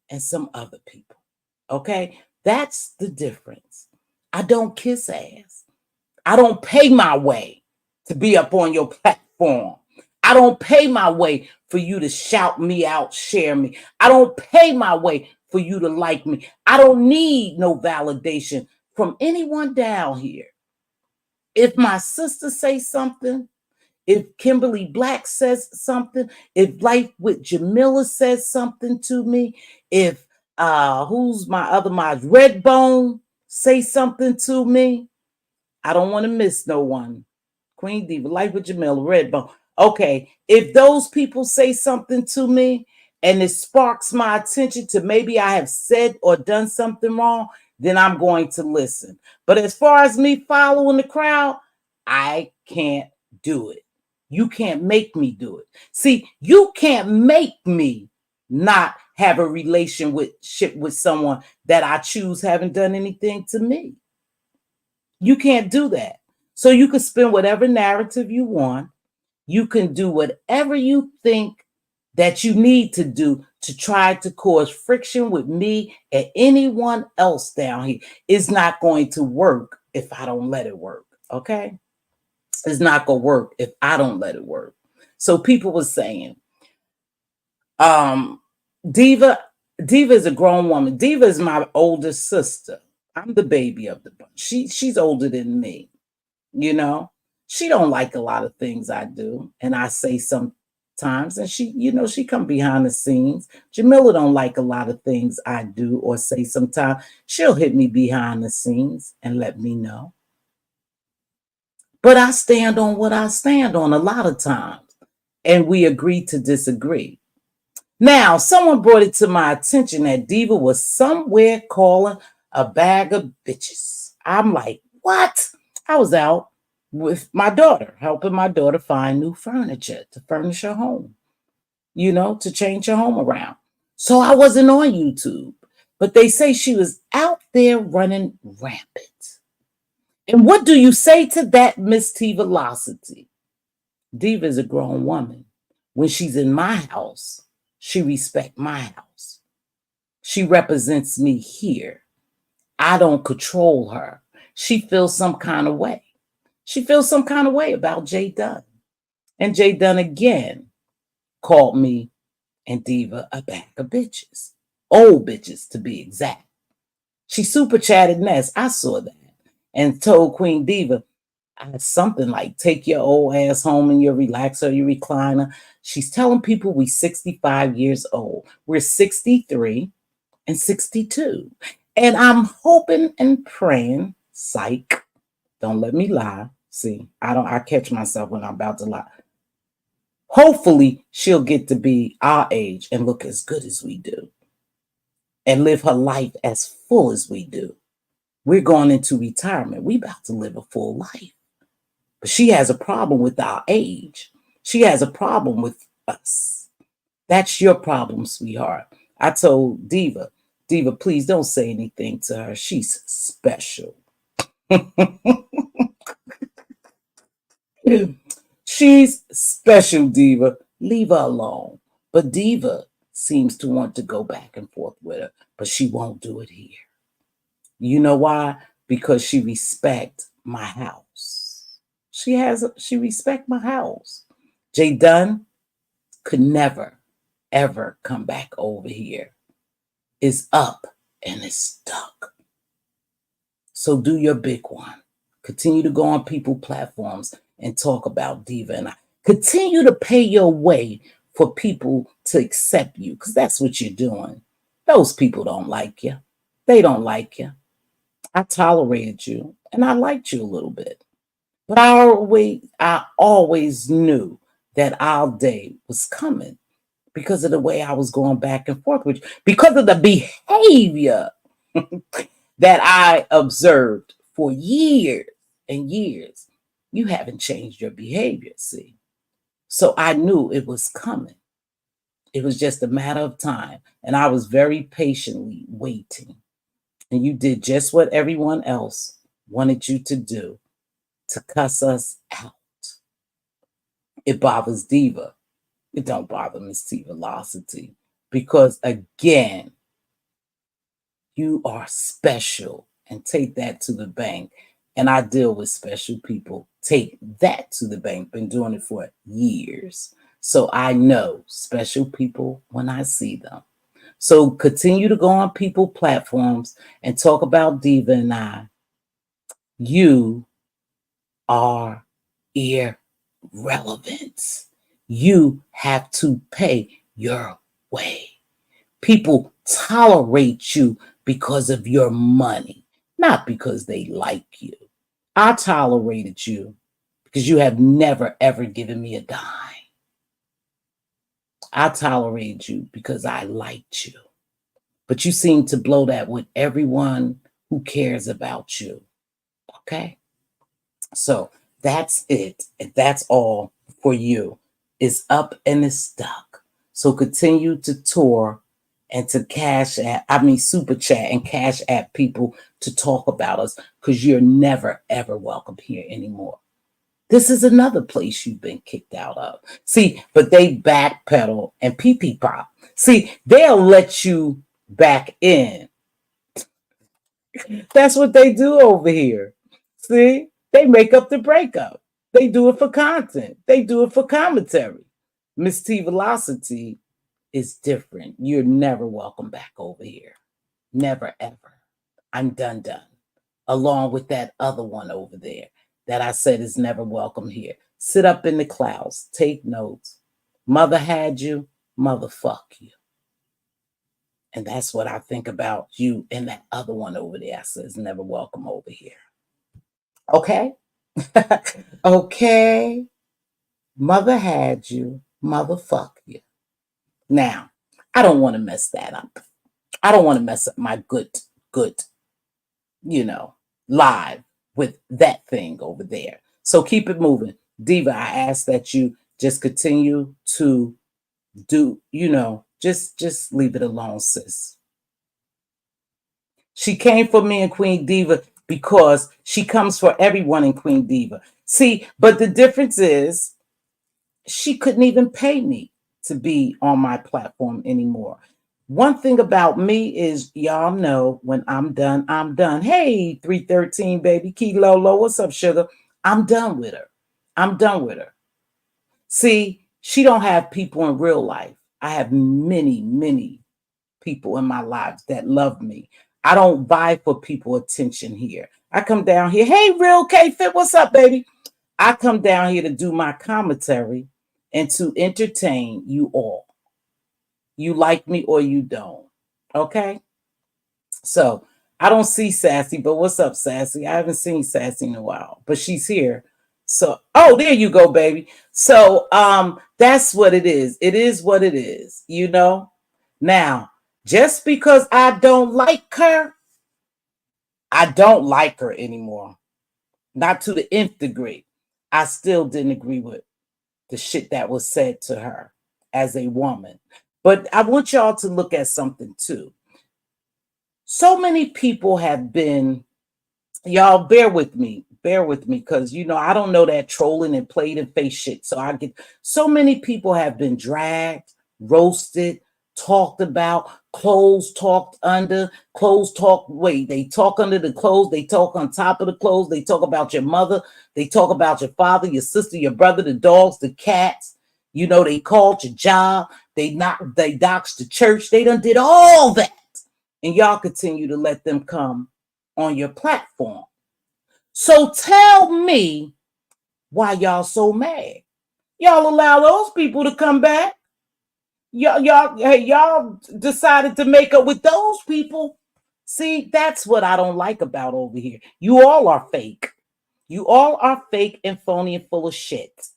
and some other people. Okay? That's the difference. I don't kiss ass. I don't pay my way to be up on your platform. I don't pay my way for you to shout me out, share me. I don't pay my way for you to like me. I don't need no validation from anyone down here. If my sister says something, if Kimberly Black says something, if Life with Jamila says something to me, if who's my other mod, Redbone say something to me, I don't want to miss no one. Queen Diva, Life with Jamila, Redbone. Okay, if those people say something to me and it sparks my attention to maybe I have said or done something wrong, then I'm going to listen. But as far as me following the crowd, I can't do it. You can't make me do it. See, you can't make me not have a relationship with someone that I choose haven't done anything to me. You can't do that. So you can spin whatever narrative you want. You can do whatever you think that you need to do to try to cause friction with me and anyone else down here. It's not going to work if I don't let it work. Okay? It's not going to work if I don't let it work. So people were saying, Diva is a grown woman. Diva is my older sister. I'm the baby of the bunch. She's older than me. You know, she don't like a lot of things I do, and I say sometimes, and she come behind the scenes. Jamila don't like a lot of things I do or say sometimes. She'll hit me behind the scenes and let me know. But I stand on what I stand on a lot of times, and we agree to disagree. Now, someone brought it to my attention that Diva was somewhere calling a bag of bitches. I'm like, what? I was out with my daughter, helping my daughter find new furniture to furnish her home, to change her home around. So I wasn't on YouTube, but they say she was out there running rampant. And what do you say to that, Mz.Teavalocity? Diva is a grown woman. When she's in my house, she respects my house. She represents me here. I don't control her. She feels some kind of way. She feels some kind of way about Jay Dunn. And Jay Dunn again called me and Diva a bag of bitches. Old bitches, to be exact. She super chatted Ness. I saw that. And told Queen Diva, something like, take your old ass home in your relaxer, your recliner. She's telling people we 65 years old. We're 63 and 62. And I'm hoping and praying, psych, don't let me lie. See, I catch myself when I'm about to lie. Hopefully she'll get to be our age and look as good as we do and live her life as full as we do. We're going into retirement. We about to live a full life. But she has a problem with our age. She has a problem with us. That's your problem, sweetheart. I told Diva, please don't say anything to her. She's special. She's special, Diva. Leave her alone. But Diva seems to want to go back and forth with her, but she won't do it here. You know why? Because she respects my house. She respects my house. Jay Dunn could never, ever come back over here. It's up and it's stuck. So do your big one. Continue to go on people platforms and talk about Diva and I. Continue to pay your way for people to accept you, because that's what you're doing. Those people don't like you. They don't like you. I tolerated you and I liked you a little bit. But I always knew that our day was coming because of the way I was going back and forth with you, because of the behavior that I observed for years and years. You haven't changed your behavior, see? So I knew it was coming. It was just a matter of time. And I was very patiently waiting. And you did just what everyone else wanted you to do, to cuss us out. It bothers Diva. It don't bother Mz.Teavalocity. Because again, you are special, and take that to the bank. And I deal with special people. Take that to the bank. Been doing it for years. So I know special people when I see them. So continue to go on people platforms and talk about Diva and I. You are irrelevant. You have to pay your way. People tolerate you because of your money, not because they like you. I tolerated you because you have never, ever given me a dime. I tolerated you because I liked you. But you seem to blow that with everyone who cares about you. Okay? So that's it. That's all for you. It's up and it's stuck. So continue to tour and to super chat and cash app people to talk about us, because you're never, ever welcome here anymore. This is another place you've been kicked out of. See, but they backpedal and pee pop. See, they'll let you back in. That's what they do over here. See, they make up the breakup. They do it for content. They do it for commentary. Mz.Teavalocity is different. You're never welcome back over here. Never, ever. I'm done. Along with that other one over there that I said is never welcome here. Sit up in the clouds. Take notes. Mother had you, mother fuck you. And that's what I think about you and that other one over there. I said is never welcome over here. Okay? Okay. Mother had you, mother fuck you. Now, I don't want to mess that up. I don't want to mess up my good, live with that thing over there. So keep it moving. Diva, I ask that you just continue to do, just leave it alone, sis. She came for me in Queen Diva because she comes for everyone in Queen Diva. See, but the difference is she couldn't even pay me to be on my platform anymore. One thing about me is, y'all know when I'm done, I'm done. Hey, 313, baby. Key Lolo, what's up, sugar? I'm done with her. I'm done with her. See, she don't have people in real life. I have many, many people in my lives that love me. I don't vie for people attention here. I come down here. Hey, real K-Fit, what's up, baby? I come down here to do my commentary and to entertain you all. You like me or you don't. Okay? So I don't see Sassy, but what's up, Sassy? I haven't seen Sassy in a while, but she's here. So, oh, there you go, baby. So that's what it is. It is what it is, Now, just because I don't like her, I don't like her anymore. Not to the nth degree. I still didn't agree with the shit that was said to her as a woman. But I want y'all to look at something too. So many people have been, y'all bear with me, because I don't know that trolling and played and face shit. So so many people have been dragged, roasted, talked about, clothes talked under, they talk under the clothes, they talk on top of the clothes, they talk about your mother, they talk about your father, your sister, your brother, the dogs, the cats, they called your job, they doxed the church, they done did all that. And y'all continue to let them come on your platform. So tell me why y'all so mad. Y'all allow those people to come back. Y'all decided to make up with those people. See, that's what I don't like about over here. You all are fake. You all are fake and phony and full of shit.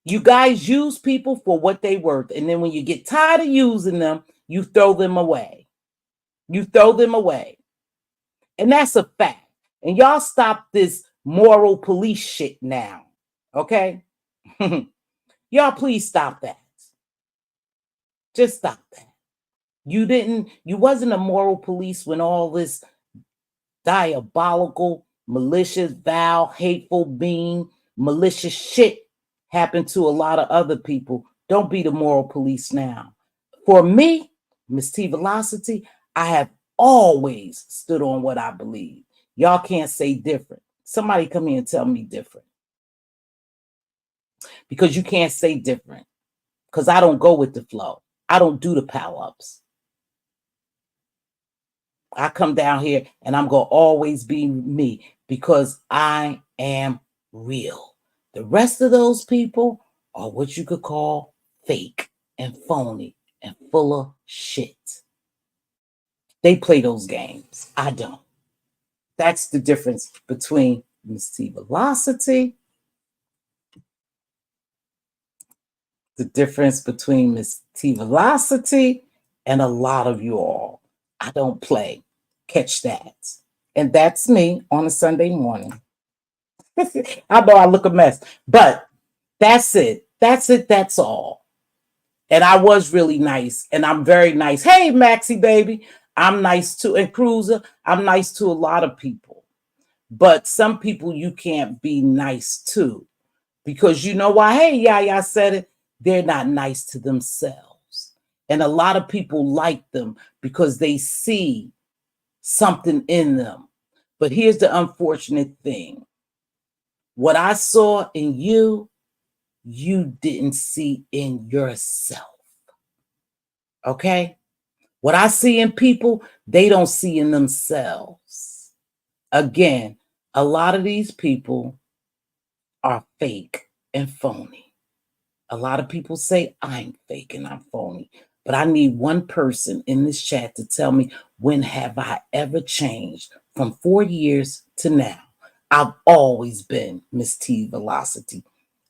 You guys use people for what they worth. And then when you get tired of using them, you throw them away. You throw them away. And that's a fact. And y'all stop this moral police shit now. Okay? Y'all please stop that. Just stop that. You wasn't a moral police when all this diabolical, malicious, vile, hateful, mean, malicious shit happened to a lot of other people. Don't be the moral police now. For me, Mz.Teavalocity, I have always stood on what I believe. Y'all can't say different. Somebody come here and tell me different. Because you can't say different. Because I don't go with the flow. I don't do the power-ups. I come down here and I'm going to always be me because I am real. The rest of those people are what you could call fake and phony and full of shit. They play those games. I don't. That's the difference between Mz.Teavalocity, Mz.Teavalocity, and a lot of you all. I don't play. Catch that. And that's me on a Sunday morning. I know I look a mess, but that's it. That's it. That's all. And I was really nice, and I'm very nice. Hey, Maxie, baby. I'm nice too. And Cruiser, I'm nice to a lot of people. But some people you can't be nice to. Because you know why? Hey, Yaya said it. They're not nice to themselves. And a lot of people like them because they see something in them. But here's the unfortunate thing. What I saw in you, you didn't see in yourself. Okay? What I see in people, they don't see in themselves. Again, a lot of these people are fake and phony. A lot of people say I'm fake and I'm phony. But I need one person in this chat to tell me, when have I ever changed from 4 years to now? I've always been Mz.Teavalocity.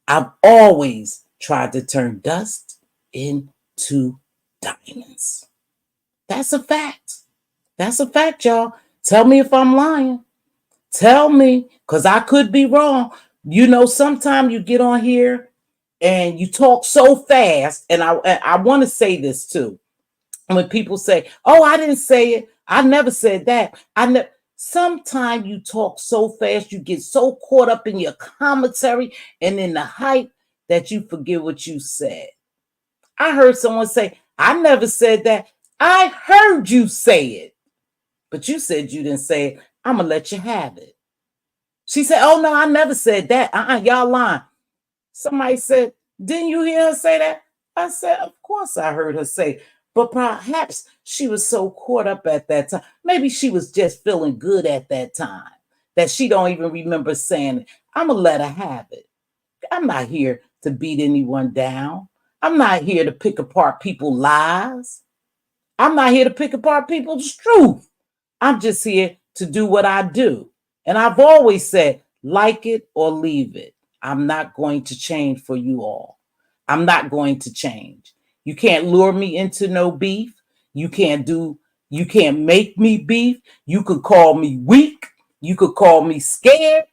I've always tried to turn dust into diamonds. That's a fact. That's a fact, y'all. Tell me if I'm lying. Tell me, because I could be wrong. You know, sometimes you get on here and you talk so fast, and I want to say this too. When people say, oh, I didn't say it. I never said that. Sometimes you talk so fast, you get so caught up in your commentary and in the hype that you forget what you said. I heard someone say, I never said that. I heard you say it. But you said you didn't say it. I'm going to let you have it. She said, oh, no, I never said that. Y'all lying. Somebody said, didn't you hear her say that? I said, of course I heard her say, but perhaps she was so caught up at that time. Maybe she was just feeling good at that time that she don't even remember saying it. I'm going to let her have it. I'm not here to beat anyone down. I'm not here to pick apart people's lies. I'm not here to pick apart people's truth. I'm just here to do what I do. And I've always said, like it or leave it. I'm not going to change for you all. I'm not going to change. You can't lure me into no beef. You can't make me beef. You could call me weak. You could call me scared.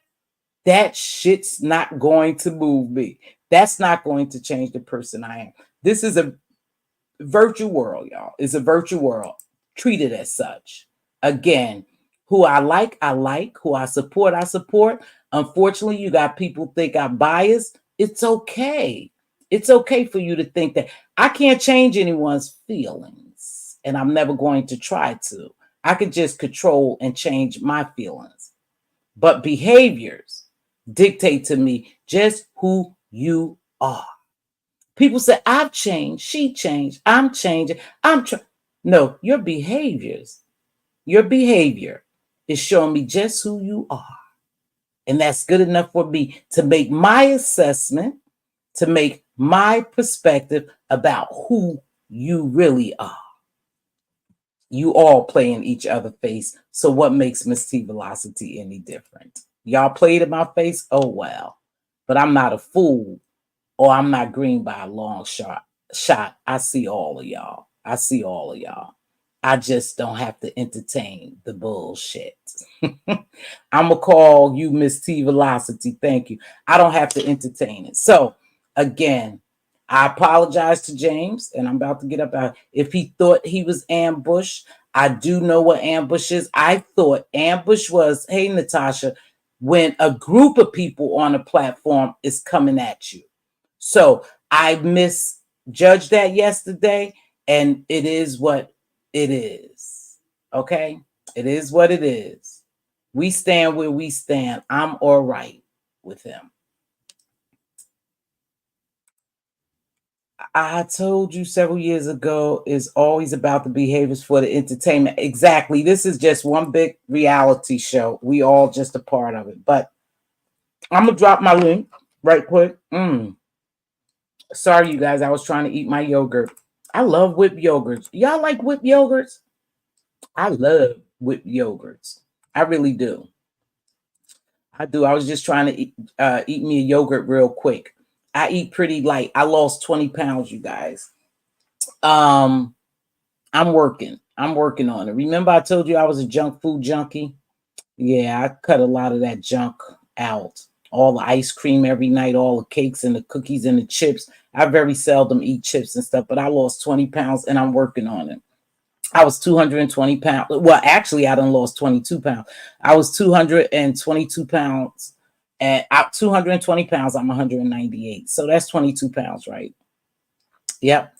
That shit's not going to move me. That's not going to change the person I am. This is a virtual world, y'all. It's a virtual world. Treat it as such. Again, who I like, I like. Who I support, I support. Unfortunately, you got people think I'm biased. It's okay. It's okay for you to think that. I can't change anyone's feelings, and I'm never going to try to. I can just control and change my feelings. But behaviors dictate to me just who you are. People say, I've changed, she changed, I'm changing, No, your behaviors Your behavior is showing me just who you are. And that's good enough for me to make my assessment, to make my perspective about who you really are. You all play in each other's face. So what makes Mz.Teavalocity any different? Y'all played in my face? Oh, well. But I'm not a fool, or I'm not green by a long shot. I see all of y'all. I see all of y'all. I just don't have to entertain the bullshit. I'm going to call you Mz.Teavalocity. Thank you. I don't have to entertain it. So, again, I apologize to James, and I'm about to get up out. If he thought he was ambushed, I do know what ambush is. I thought ambush was, hey, Natasha, when a group of people on a platform is coming at you. So I misjudged that yesterday, and it is what it is. Okay? It is what it is. We stand where we stand. I'm all right with him. I told you several years ago, it's always about the behaviors for the entertainment. Exactly. This is just one big reality show. We all just a part of it. But I'm going to drop my link right quick. Sorry, you guys. I was trying to eat my yogurt. I love whipped yogurts. Y'all like whipped yogurts? I love whipped yogurts. I really do. I do. I was just trying to eat me a yogurt real quick. I eat pretty light. I lost 20 pounds, you guys. I'm working on it. Remember I told you I was a junk food junkie? Yeah, I cut a lot of that junk out. All the ice cream every night, all the cakes and the cookies and the chips. I very seldom eat chips and stuff, but I lost 20 pounds and I'm working on it. I was 220 pounds. Well, actually, I done lost 22 pounds. I was 222 pounds. And 220 pounds, I'm 198. So that's 22 pounds, right? Yep.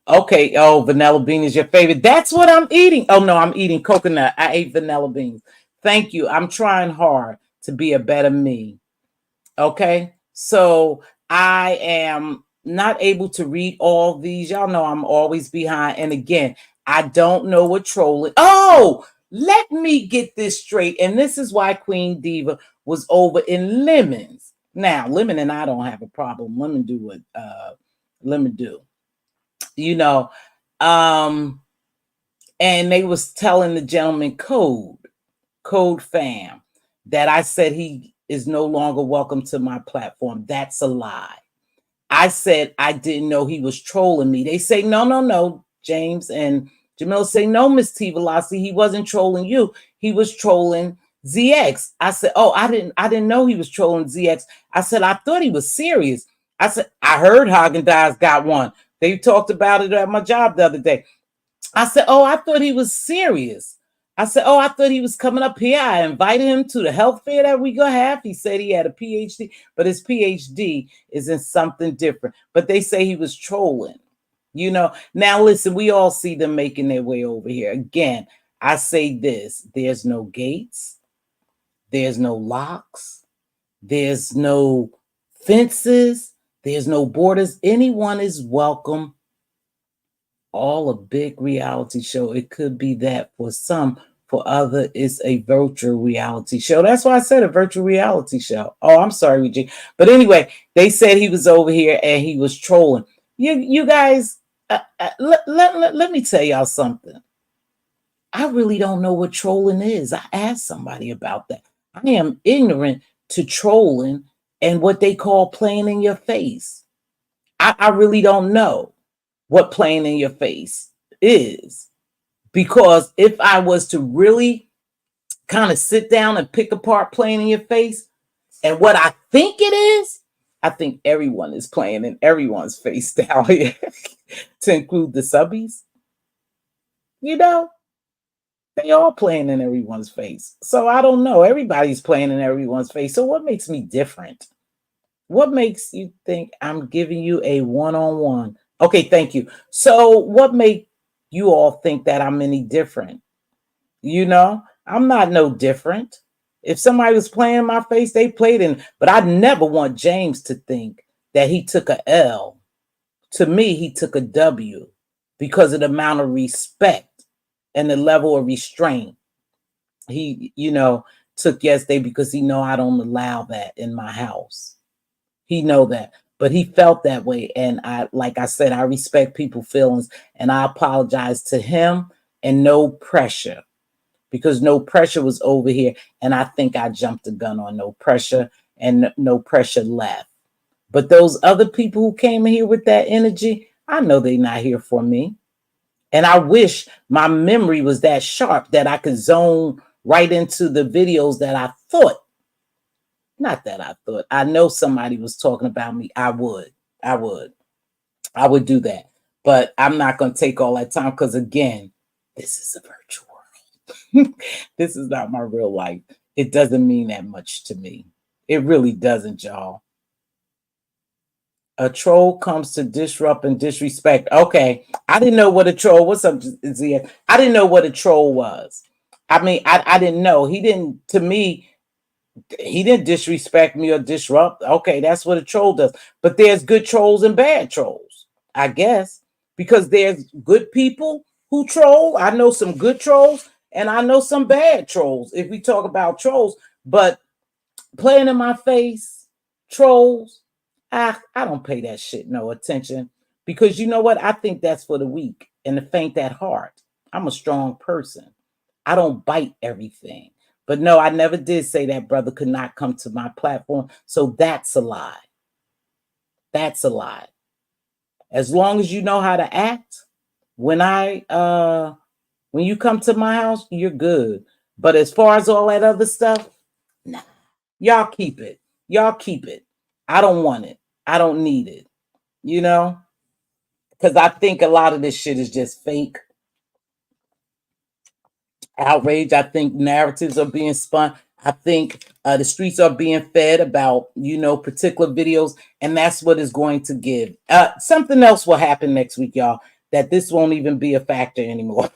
Okay. Oh, vanilla bean is your favorite. That's what I'm eating. Oh, no, I'm eating coconut. I ate vanilla beans. Thank you. I'm trying hard to be a better me. Okay. So I am not able to read all these. Y'all know I'm always behind. And again, I don't know what trolling. Oh, let me get this straight. And this is why Queen Diva was over in Lemons. Now, Lemon and I don't have a problem. Lemon do what Lemon do. You know, and they was telling the gentleman Code Fam, that I said he is no longer welcome to my platform. That's a lie. I said I didn't know he was trolling me. They say, no, James and Jamil say, no, Mz.Teavalocity, he wasn't trolling you. He was trolling ZX. I said, oh, I didn't know he was trolling ZX. I said, I thought he was serious. I said, I heard Haagen-Dazs got one. They talked about it at my job the other day. I said, oh, I thought he was serious. I said, oh, I thought he was coming up here. I invited him to the health fair that we gonna have. He said he had a PhD, but his PhD is in something different. But they say he was trolling. You know, now listen, we all see them making their way over here. Again, I say this, there's no gates, there's no locks, there's no fences, there's no borders. Anyone is welcome. All a big reality show. It could be that for some, for other, it's a virtual reality show. That's why I said a virtual reality show. Oh, I'm sorry, Eugene. But anyway, they said he was over here and he was trolling. You guys, let me tell y'all something. I really don't know what trolling is. I asked somebody about that. I am ignorant to trolling and what they call playing in your face. I really don't know what playing in your face is. Because if I was to really kind of sit down and pick apart playing in your face and what I think it is, I think everyone is playing in everyone's face down here, to include the subbies. You know, they all playing in everyone's face. So I don't know. Everybody's playing in everyone's face. So what makes me different? What makes you think I'm giving you a one-on-one? Okay, thank you. So what make you all think that I'm any different? You know, I'm not no different. If somebody was playing in my face, they played in. But I never want James to think that he took a L. To me, he took a W because of the amount of respect and the level of restraint He, took yesterday because he know I don't allow that in my house. He know that, but he felt that way, and like I said, I respect people's feelings, and I apologize to him, and no pressure, because no pressure was over here, and I think I jumped the gun on no pressure, and no pressure left. But those other people who came in here with that energy, I know they're not here for me. And I wish my memory was that sharp that I could zone right into the videos that I thought, not that I thought, I know somebody was talking about me. I would do that. But I'm not going to take all that time because, again, this is a virtual world. This is not my real life. It doesn't mean that much to me. It really doesn't, y'all. A troll comes to disrupt and disrespect. Okay, I didn't know what a troll. What's up, Zia? I didn't know what a troll was. I mean, I didn't know. He didn't. To me, he didn't disrespect me or disrupt. Okay, that's what a troll does. But there's good trolls and bad trolls, I guess, because there's good people who troll. I know some good trolls, and I know some bad trolls. If we talk about trolls, but playing in my face, trolls, I don't pay that shit no attention, because you know what? I think that's for the weak and the faint at heart. I'm a strong person. I don't bite everything. But no, I never did say that brother could not come to my platform. So that's a lie. That's a lie. As long as you know how to act, when you come to my house, you're good. But as far as all that other stuff, nah. Y'all keep it. Y'all keep it. I don't want it. I don't need it. Because I think a lot of this shit is just fake outrage. I think narratives are being spun. I think the streets are being fed about, particular videos, and that's what is going to give. Something else will happen next week, y'all, that this won't even be a factor anymore.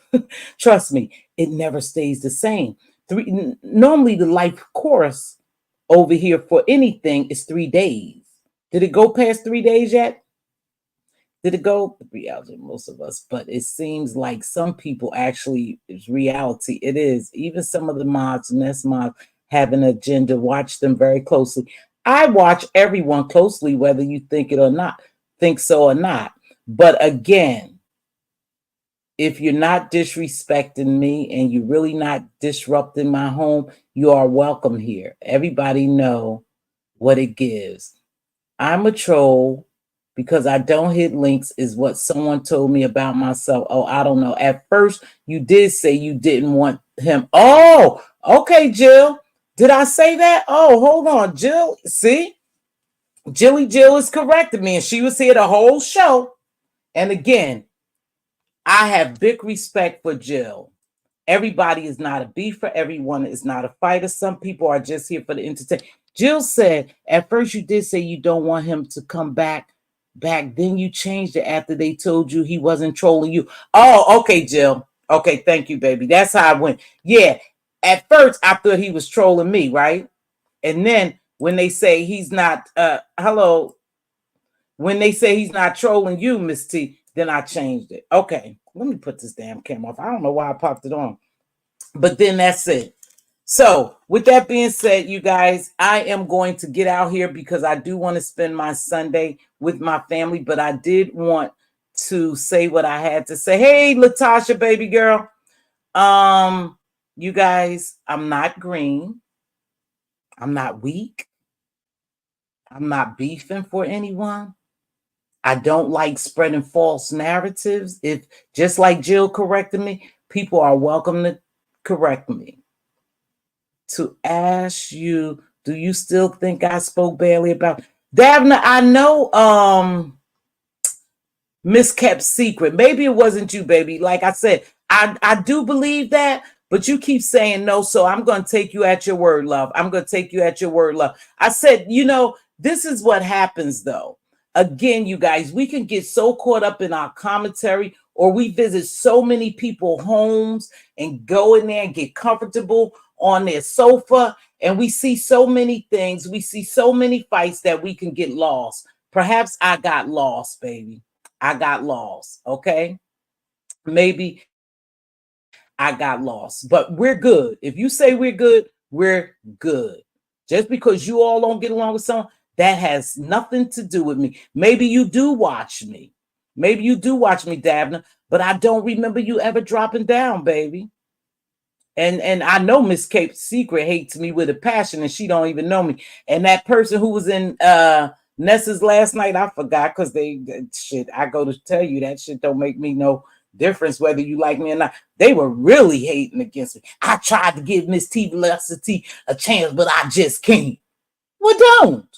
Trust me, it never stays the same. Normally, the life course over here for anything is 3 days. Did it go past 3 days yet? Did it go 3 hours with most of us? But it seems like some people actually, it's reality. It is. Even some of the mods, nest mods, have an agenda. Watch them very closely. I watch everyone closely, whether you think it or not, think so or not. But again, if you're not disrespecting me and you're really not disrupting my home, you are welcome here. Everybody know what it gives. I'm a troll because I don't hit links, is what someone told me about myself. Oh, I don't know. At first, you did say you didn't want him. Oh, okay, Jill. Did I say that? Oh, hold on, Jill. See? Jill is correcting me, and she was here the whole show. And again, I have big respect for Jill. Everybody is not a beefer. Everyone is not a fighter. Some people are just here for the entertainment. Jill said, at first you did say you don't want him to come back. Then you changed it after they told you he wasn't trolling you. Oh, okay, Jill. Okay, thank you, baby. That's how I went. Yeah, at first I thought he was trolling me, right? And then when they say he's not, when they say he's not trolling you, Miss T, then I changed it. Okay, let me put this damn camera off. I don't know why I popped it on. But then that's it. So with that being said, you guys, I am going to get out here because I do want to spend my Sunday with my family, but I did want to say what I had to say. Hey, Latasha, baby girl. You guys, I'm not green. I'm not weak. I'm not beefing for anyone. I don't like spreading false narratives. If just like Jill corrected me, people are welcome to correct me. To ask you, do you still think I spoke badly about Davna? I know miskept secret. Maybe it wasn't you, baby. Like I said, I do believe that, but you keep saying no, so I'm going to take you at your word, love. I'm going to take you at your word, love. I said, this is what happens, though. Again, you guys, we can get so caught up in our commentary, or we visit so many people's homes and go in there and get comfortable on their sofa, and we see so many things. We see so many fights that we can get lost. Perhaps I got lost, baby. I got lost. Okay. Maybe I got lost. But we're good. If you say we're good, we're good. Just because you all don't get along with someone, that has nothing to do with me. Maybe you do watch me. Maybe you do watch me, Davna, but I don't remember you ever dropping down, baby. And I know Miss Cape Secret hates me with a passion, and she don't even know me. And that person who was in Nessa's last night, I forgot, because they shit. I go to tell you that shit don't make me no difference whether you like me or not. They were really hating against me. I tried to give Mz.Teavalocity a chance, but I just can't. Well, don't.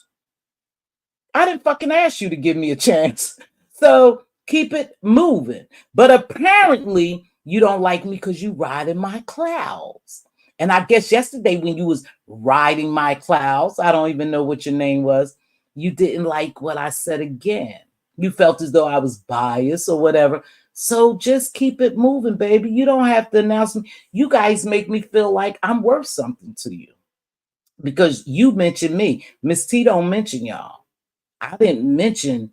I didn't fucking ask you to give me a chance. So keep it moving. But apparently you don't like me because you ride in my clouds. And I guess yesterday when you was riding my clouds, I don't even know what your name was, you didn't like what I said again. You felt as though I was biased or whatever. So just keep it moving, baby. You don't have to announce me. You guys make me feel like I'm worth something to you because you mentioned me. Miss T don't mention y'all. I didn't mention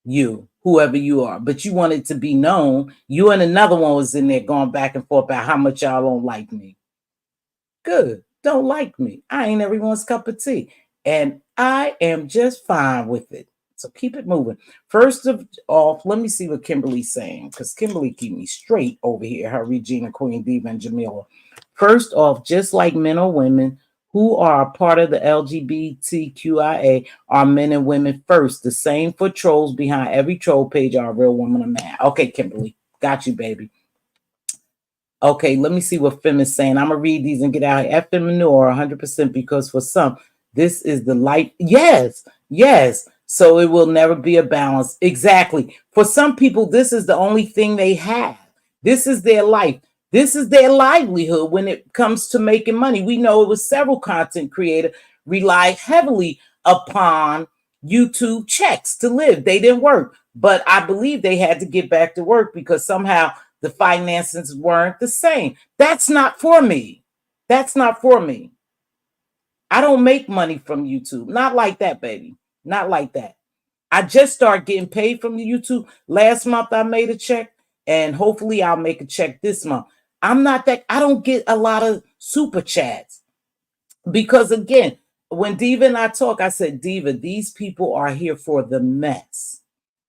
you, whoever you are, but you wanted to be known. You and another one was in there going back and forth about how much y'all don't like me. Good. Don't like me. I ain't everyone's cup of tea. And I am just fine with it. So keep it moving. First of all, let me see what Kimberly's saying, because Kimberly keep me straight over here, her Regina, Queen Diva, and Jamila. First off, just like men or women who are a part of the LGBTQIA are men and women first. The same for trolls. Behind every troll page are a real woman or man. Okay, Kimberly. Got you, baby. Okay, let me see what Fem is saying. I'm going to read these and get out. F and manure 100% because for some, this is the life. Yes, yes. So it will never be a balance. Exactly. For some people, this is the only thing they have. This is their life. This is their livelihood when it comes to making money. We know it was several content creators rely heavily upon YouTube checks to live. They didn't work, but I believe they had to get back to work because somehow the finances weren't the same. That's not for me. That's not for me. I don't make money from YouTube. Not like that, baby. Not like that. I just started getting paid from YouTube. Last month I made a check, and hopefully I'll make a check this month. I don't get a lot of super chats because again, when Diva and I talk, I said, Diva, these people are here for the mess.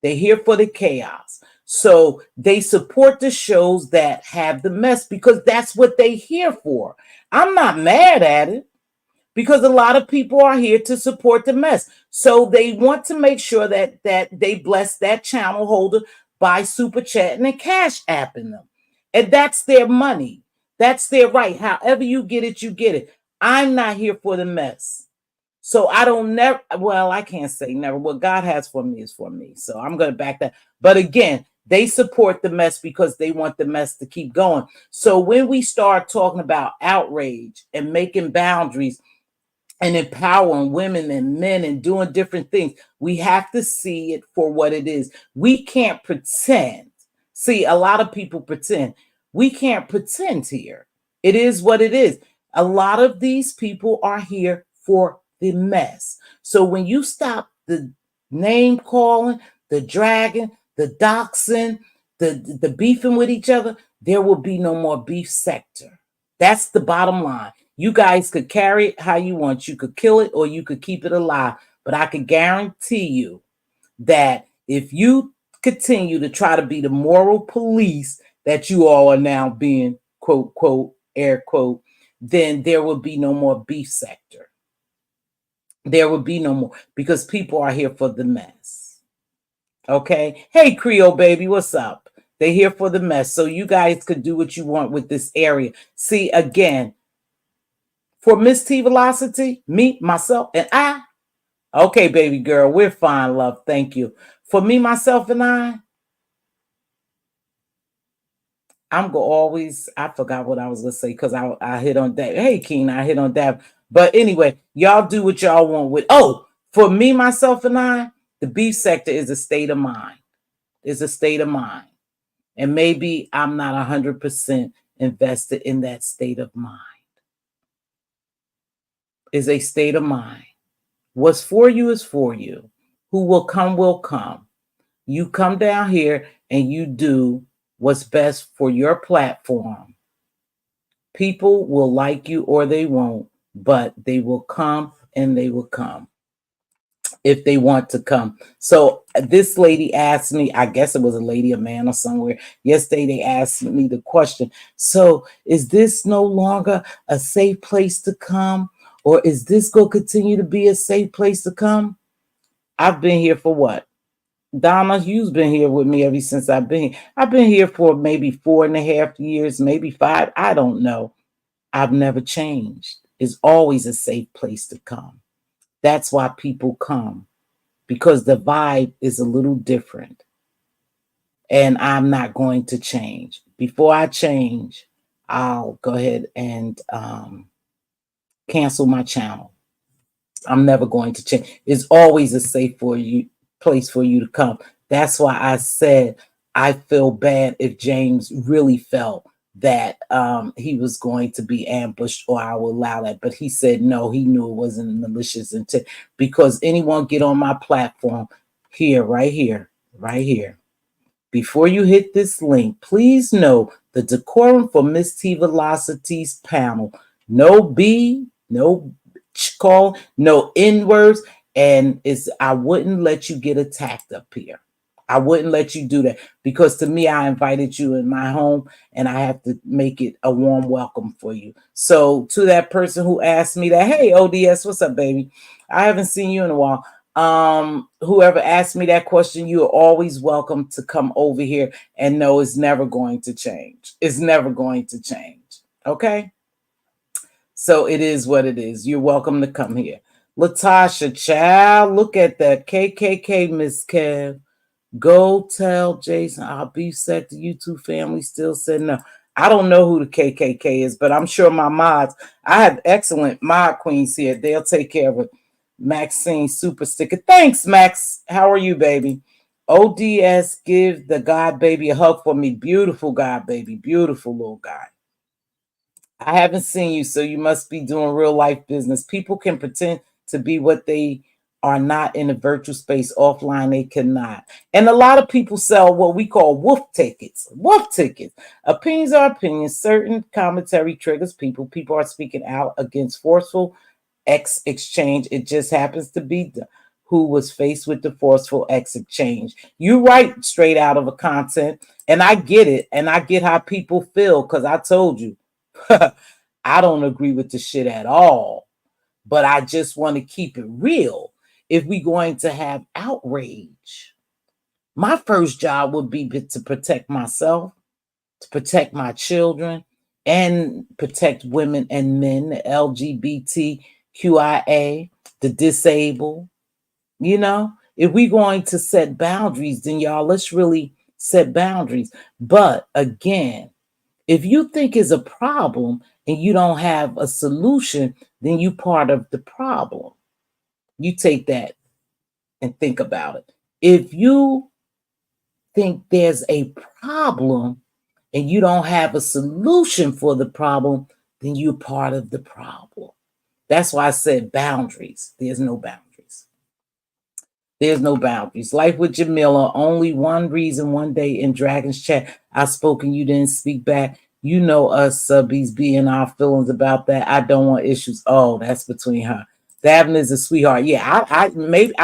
They're here for the chaos. So they support the shows that have the mess because that's what they're here for. I'm not mad at it because a lot of people are here to support the mess. So they want to make sure that they bless that channel holder by super chatting and cash apping them. And that's their money. That's their right. However you get it, you get it. I'm not here for the mess. So I don't never, well, I can't say never. What God has for me is for me. So I'm going to back that. But again, they support the mess because they want the mess to keep going. So when we start talking about outrage and making boundaries and empowering women and men and doing different things, we have to see it for what it is. We can't pretend. See, a lot of people pretend. We can't pretend here. It is what it is. A lot of these people are here for the mess. So when you stop the name calling, the dragging, the doxing, the beefing with each other, there will be no more beef sector. That's the bottom line. You guys could carry it how you want. You could kill it or you could keep it alive. But I can guarantee you that if you continue to try to be the moral police that you all are now being, quote, quote, air quote, then there will be no more beef sector. There will be no more because people are here for the mess. Okay. Hey, Creole baby, what's up? They're here for the mess. So you guys could do what you want with this area. See, again, for Mz.Teavalocity, me, myself, and I. Okay, baby girl, we're fine, love. Thank you. For me, myself, and I'm gonna always, I forgot what I was gonna say because I hit on that. Hey, Keen, I hit on that. But anyway, y'all do what y'all want with. Oh, for me, myself, and I, the beef sector is a state of mind. Is a state of mind. And maybe I'm not 100% invested in that state of mind. Is a state of mind. What's for you is for you. Who will come will come. You come down here and you do what's best for your platform People will like you or they won't, but they will come and they will come if they want to come. So this lady asked me, I guess it was a lady, a man, or somewhere. Yesterday they asked me the question. So is this no longer a safe place to come? Or is this going to continue to be a safe place to come? I've been here for what? Donna, you've been here with me ever since I've been here. I've been here for maybe 4.5 years, maybe 5. I don't know. I've never changed. It's always a safe place to come. That's why people come, because the vibe is a little different. And I'm not going to change. Before I change, I'll go ahead and cancel my channel. I'm never going to change. It's always a safe place for you to come. That's why I said I feel bad if James really felt that he was going to be ambushed, or I will allow that. But he said no, he knew it wasn't a malicious intent, because anyone get on my platform here, right here, right here. Before you hit this link, please know the decorum for Mz.Teavalocity's panel. No B, no call, no N words, and I wouldn't let you get attacked up here. I wouldn't let you do that, because to me, I invited you in my home and I have to make it a warm welcome for you. So to that person who asked me that, hey, ODS, what's up, baby? I haven't seen you in a while. Whoever asked me that question, you are always welcome to come over here, and no, it's never going to change. It's never going to change. Okay. So it is what it is. You're welcome to come here. Latasha, child, look at that. KKK, Miss Kev. Go tell Jason our beef set. The YouTube family still said no. I don't know who the KKK is, but I'm sure my mods, I have excellent mod queens here. They'll take care of it. Maxine Super Sticker. Thanks, Max. How are you, baby? ODS, give the God baby a hug for me. Beautiful God baby. Beautiful little guy. I haven't seen you, so you must be doing real life business. People can pretend to be what they are not in the virtual space. Offline, they cannot. And a lot of people sell what we call wolf tickets. Wolf tickets. Opinions are opinions. Certain commentary triggers people. People are speaking out against forceful X exchange. It just happens to be who was faced with the forceful X exchange. You write straight out of a content, and I get it, and I get how people feel, because I told you. I don't agree with the shit at all, but I just want to keep it real. If we're going to have outrage, my first job would be to protect myself, to protect my children, and protect women and men, the LGBTQIA, the disabled. You know, if we're going to set boundaries, then y'all, let's really set boundaries. But again, if you think it's a problem and you don't have a solution, then you part of the problem. You take that and think about it. If you think there's a problem and you don't have a solution for the problem, then you're part of the problem. That's why I said boundaries. There's no boundaries. There's no boundaries. Life with Jamila, only one reason one day in Dragon's chat I spoke and you didn't speak back. You know us subbies being our feelings about that. I don't want issues. Oh, that's between her. Davin is a sweetheart. Yeah,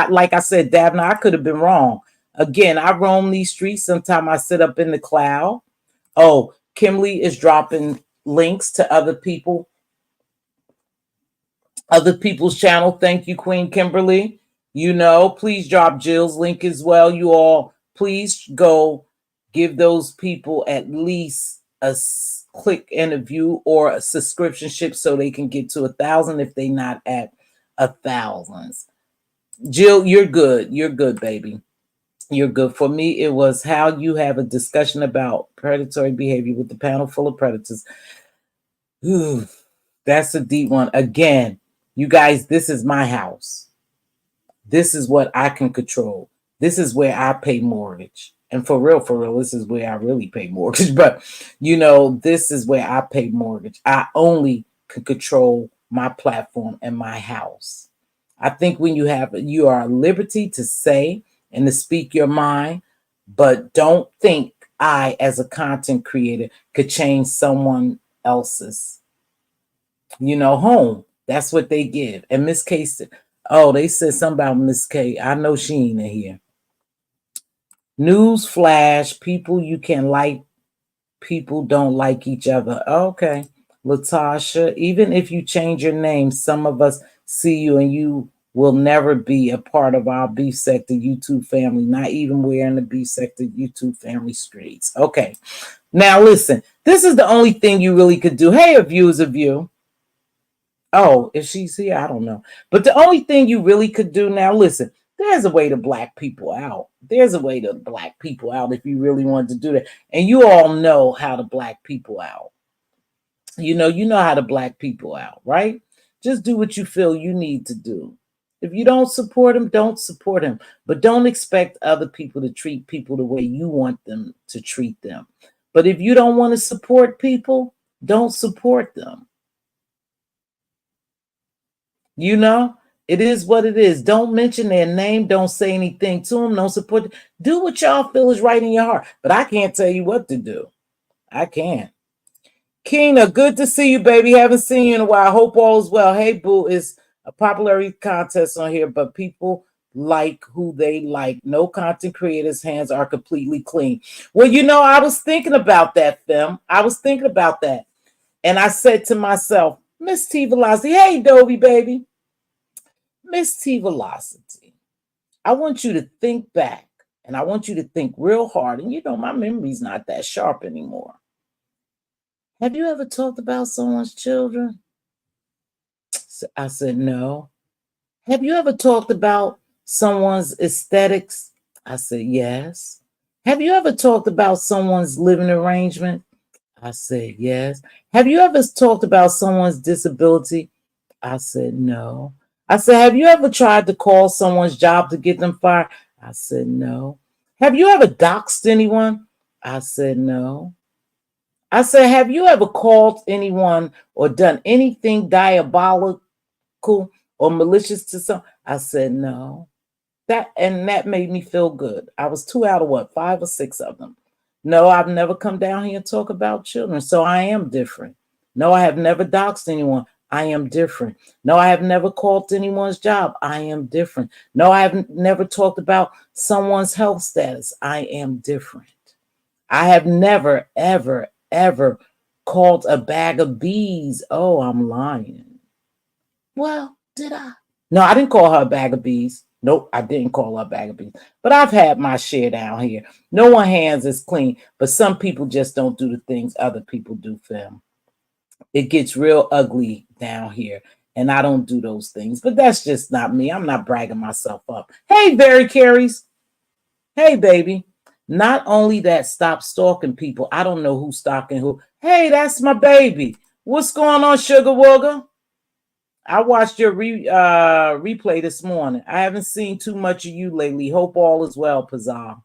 like I said, Davin, I could have been wrong. Again, I roam these streets. Sometimes I sit up in the cloud. Oh, Kimberly is dropping links to other people's channel. Thank you, Queen Kimberly. You know, please drop Jill's link as well. You all, please go give those people at least a click and a view or a subscription ship so they can get to 1,000 if they not at 1,000. Jill, you're good. You're good, baby. You're good. For me, it was how you have a discussion about predatory behavior with the panel full of predators. Ooh, that's a deep one. Again, you guys, this is my house. This is what I can control. This is where I pay mortgage. And for real, this is where I really pay mortgage. But, you know, this is where I pay mortgage. I only can control my platform and my house. I think when you are at liberty to say and to speak your mind, but don't think I, as a content creator, could change someone else's, home. That's what they give. And Miss K said, oh, they said something about Miss K. I know she ain't in here. News flash, people you can like, people don't like each other. Okay. Latasha, even if you change your name, some of us see you and you will never be a part of our Beef Sector YouTube family, not even wearing the Beef Sector YouTube family streets. Okay. Now listen, this is the only thing you really could do. Hey, a view is a view. Oh, if she's here, I don't know. But the only thing you really could do now, listen, there's a way to black people out. There's a way to black people out if you really wanted to do that. And you all know how to black people out. You know how to black people out, right? Just do what you feel you need to do. If you don't support them, don't support them. But don't expect other people to treat people the way you want them to treat them. But if you don't want to support people, don't support them. It is what it is. Don't mention their name. Don't say anything to them. Don't support them. Do what y'all feel is right in your heart. But I can't tell you what to do. I can't. Keena, good to see you, baby. Haven't seen you in a while. Hope all is well. Hey, boo, it's a popularity contest on here, but people like who they like. No content creators' hands are completely clean. Well, I was thinking about that, Fem. I was thinking about that. And I said to myself, Mz.Teavalocity, hey, Dobie, baby. Mz.Teavalocity, I want you to think back, and I want you to think real hard. And my memory's not that sharp anymore. Have you ever talked about someone's children? I said, no. Have you ever talked about someone's aesthetics? I said, yes. Have you ever talked about someone's living arrangement? I said, yes. Have you ever talked about someone's disability? I said, no. I said, have you ever tried to call someone's job to get them fired? I said, no. Have you ever doxed anyone? I said, no. I said, have you ever called anyone or done anything diabolical or malicious to someone? I said, no. That made me feel good. I was 2 out of 5 or 6 of them. No, I've never come down here and talk about children, so I am different. No, I have never doxed anyone. I am different. No, I have never called anyone's job. I am different. No, I have never talked about someone's health status. I am different. I have never, ever, ever called a bag of bees. Oh, I'm lying. Well, did I? No, I didn't call her a bag of bees. Nope, I didn't call her a bag of bees. But I've had my share down here. No one's hands is clean, but some people just don't do the things other people do for them. It gets real ugly down here, and I don't do those things. But that's just not me. I'm not bragging myself up. Hey, Barry Carries. Hey, baby. Not only that, stop stalking people. I don't know who's stalking who. Hey, that's my baby. What's going on, Sugar Wugger? I watched your replay this morning. I haven't seen too much of you lately. Hope all is well, Pazal.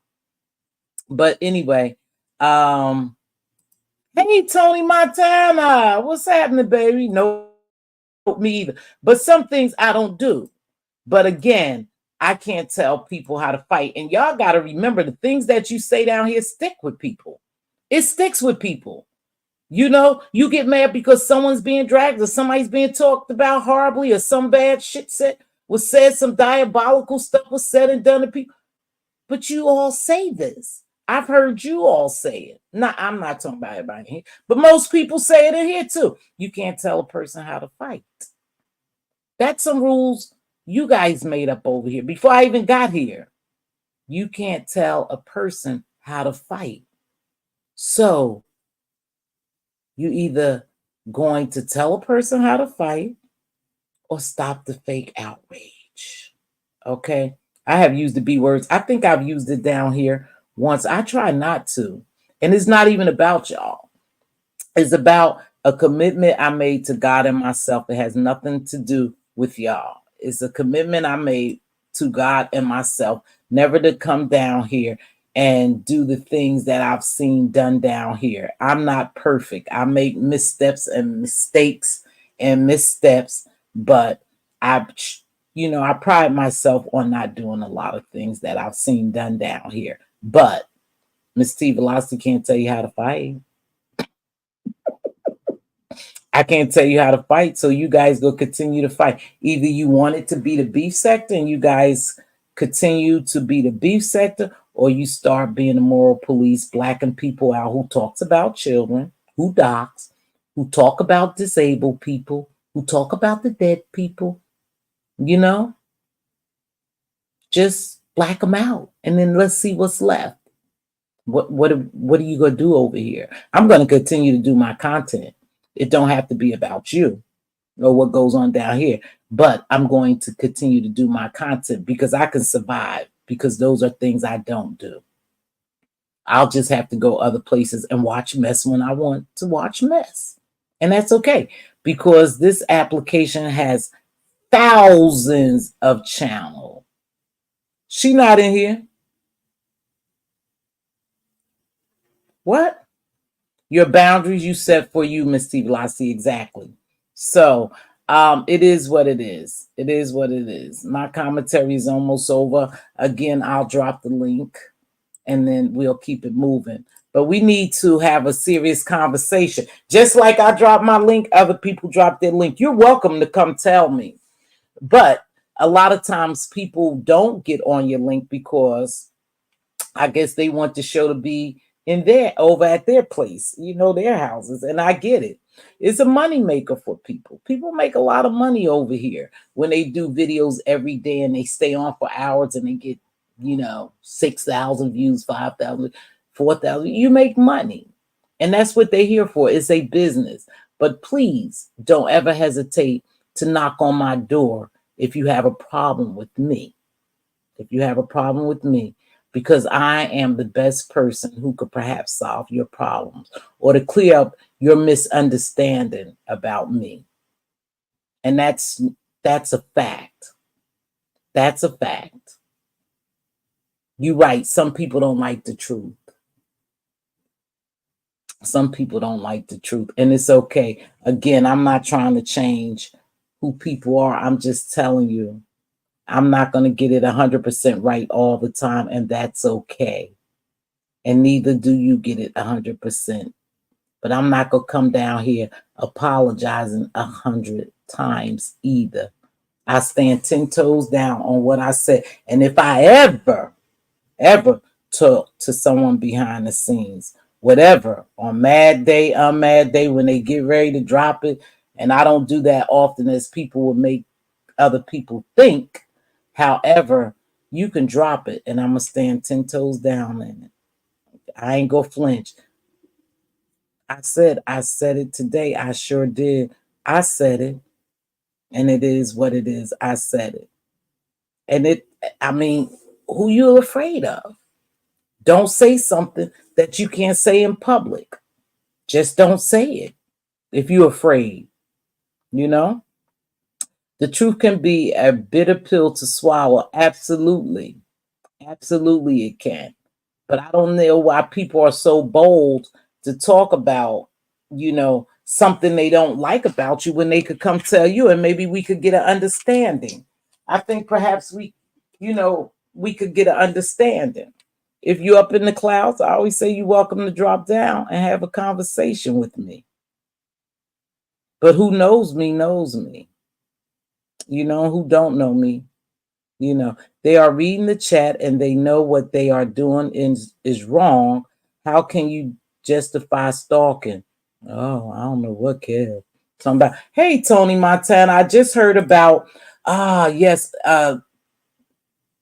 But anyway, hey, Tony Montana. What's happening, baby? No, me either. But some things I don't do. But again, I can't tell people how to fight. And y'all got to remember the things that you say down here stick with people. It sticks with people. You get mad because someone's being dragged or somebody's being talked about horribly or some bad shit was said, some diabolical stuff was said and done to people. But you all say this. I've heard you all say it. I'm not talking about everybody here, but most people say it in here too. You can't tell a person how to fight. That's some rules you guys made up over here before I even got here. You can't tell a person how to fight. So you either going to tell a person how to fight or stop the fake outrage. Okay? I have used the B words. I think I've used it down here once. I try not to. And it's not even about y'all. It's about a commitment I made to God and myself. It has nothing to do with y'all. It's a commitment I made to God and myself, never to come down here and do the things that I've seen done down here. I'm not perfect. I make missteps and mistakes and missteps, but I pride myself on not doing a lot of things that I've seen done down here. But Mz.Teavalocity can't tell you how to fight. I can't tell you how to fight, so you guys go continue to fight. Either you want it to be the beef sector and you guys continue to be the beef sector, or you start being the moral police, blacking people out who talks about children, who docks, who talk about disabled people, who talk about the dead people, you know? Just black them out, and then let's see what's left. What are you gonna do over here? I'm gonna continue to do my content. It don't have to be about you or what goes on down here, but I'm going to continue to do my content because I can survive, because those are things I don't do. I'll just have to go other places and watch mess when I want to watch mess. And that's okay, because this application has thousands of channels. She not in here. What? Your boundaries you set for you, Mz.Teavalocity, exactly. So it is what it is. It is what it is. My commentary is almost over. Again, I'll drop the link and then we'll keep it moving. But we need to have a serious conversation. Just like I dropped my link, other people drop their link. You're welcome to come tell me. But a lot of times people don't get on your link because I guess they want the show to be in there over at their place, their houses. And I get it. It's a money maker for people. People make a lot of money over here when they do videos every day and they stay on for hours and they get, 6,000 views, 5,000, 4,000. You make money. And that's what they're here for. It's a business. But please don't ever hesitate to knock on my door if you have a problem with me. If you have a problem with me, because I am the best person who could perhaps solve your problems or to clear up your misunderstanding about me. And that's a fact. That's a fact. You're right. Some people don't like the truth. Some people don't like the truth. And it's okay. Again, I'm not trying to change who people are. I'm just telling you, I'm not going to get it 100% right all the time. And that's okay. And neither do you get it 100%. But I'm not going to come down here apologizing 100 times either. I stand 10 toes down on what I said. And if I ever talk to someone behind the scenes, whatever, on mad day, unmad day, when they get ready to drop it, and I don't do that often as people will make other people think. However, you can drop it and I'm going to stand 10 toes down in it. I ain't gonna flinch. I said it today. I sure did. I said it. And it is what it is. I said it. And who you afraid of? Don't say something that you can't say in public. Just don't say it if you're afraid. The truth can be a bitter pill to swallow. Absolutely. Absolutely it can. But I don't know why people are so bold to talk about, something they don't like about you when they could come tell you and maybe we could get an understanding. I think perhaps we could get an understanding. If you're up in the clouds, I always say you're welcome to drop down and have a conversation with me. But who knows me knows me. Who don't know me, they are reading the chat and they know what they are doing is wrong. How can you justify stalking? Oh, I don't know what Kev. Talking about, hey, Tony Montana, I just heard about, yes,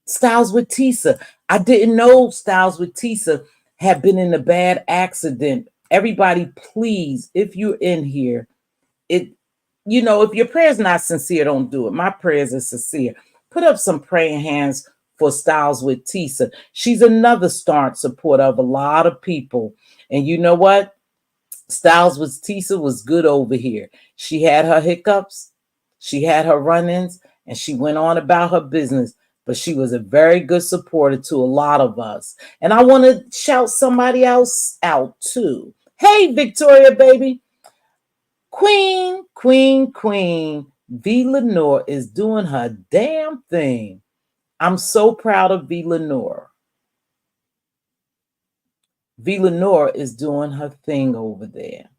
Styles with Tisa. I didn't know Styles with Tisa had been in a bad accident. Everybody, please, if you're in here, if your prayer's not sincere, don't do it. My prayers are sincere. Put up some praying hands for Styles with Tisa. She's another staunch supporter of a lot of people. And you know what? Styles with Tisa was good over here. She had her hiccups, she had her run-ins, and she went on about her business. But she was a very good supporter to a lot of us. And I want to shout somebody else out too. Hey, Victoria, baby. Queen V. Lenore is doing her damn thing. I'm so proud of V. Lenore. V. Lenore is doing her thing over there.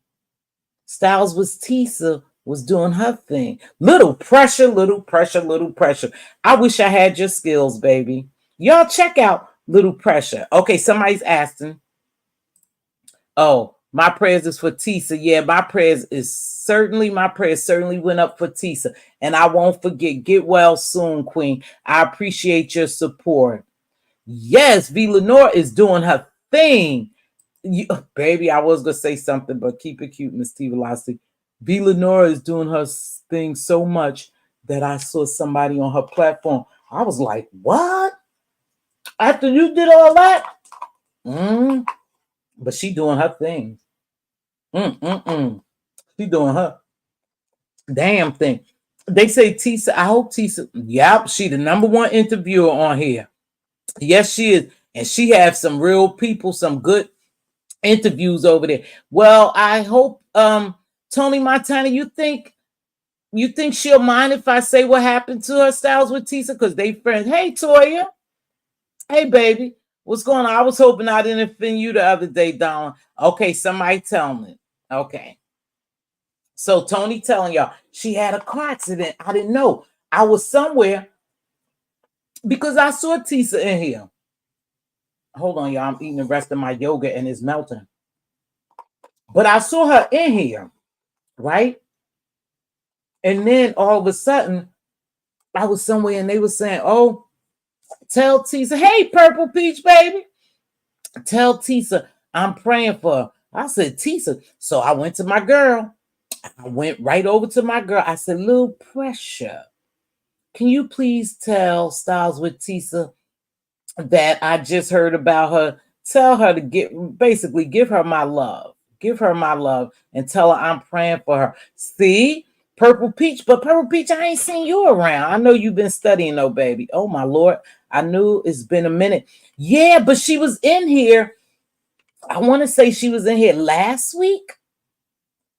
Styles was Tisa was doing her thing. Little pressure, little pressure, little pressure. I wish I had your skills, baby. Y'all check out Little Pressure. Okay, somebody's asking. Oh, my prayers is for Tisa. Yeah, my prayers certainly went up for Tisa. And I won't forget. Get well soon, Queen. I appreciate your support. Yes, V. Lenore is doing her thing. Baby, I was gonna say something, but keep it cute, Mz.Teavalocity. V. Lenore is doing her thing so much that I saw somebody on her platform. I was like, what? After you did all that? But she doing her thing. She doing her damn thing. They say Tisa, I hope Tisa, yep, she the number one interviewer on here. Yes, she is. And she has some real people, some good interviews over there. Well, I hope Tony Montana, you think she'll mind if I say what happened to her, Styles with Tisa? Because they friends. Hey, Toya. Hey, baby. What's going on? I was hoping I didn't offend you the other day, Dawn. Okay, somebody tell me. Okay. So Tony telling y'all she had a car accident. I didn't know. I was somewhere because I saw Tisa in here. Hold on, y'all. I'm eating the rest of my yogurt and it's melting. But I saw her in here, right? And then all of a sudden, I was somewhere and they were saying, oh, tell Tisa, hey, Purple Peach, baby. Tell Tisa, I'm praying for her. I said, Tisa. So I went to my girl. I went right over to my girl. I said, Little Pressure, can you please tell Styles with Tisa that I just heard about her? Tell her to give her my love. Give her my love and tell her I'm praying for her. See? Purple Peach, but Purple Peach, I ain't seen you around. I know you've been studying, though, baby. Oh, my Lord. I knew it's been a minute. Yeah, but she was in here. I want to say she was in here last week.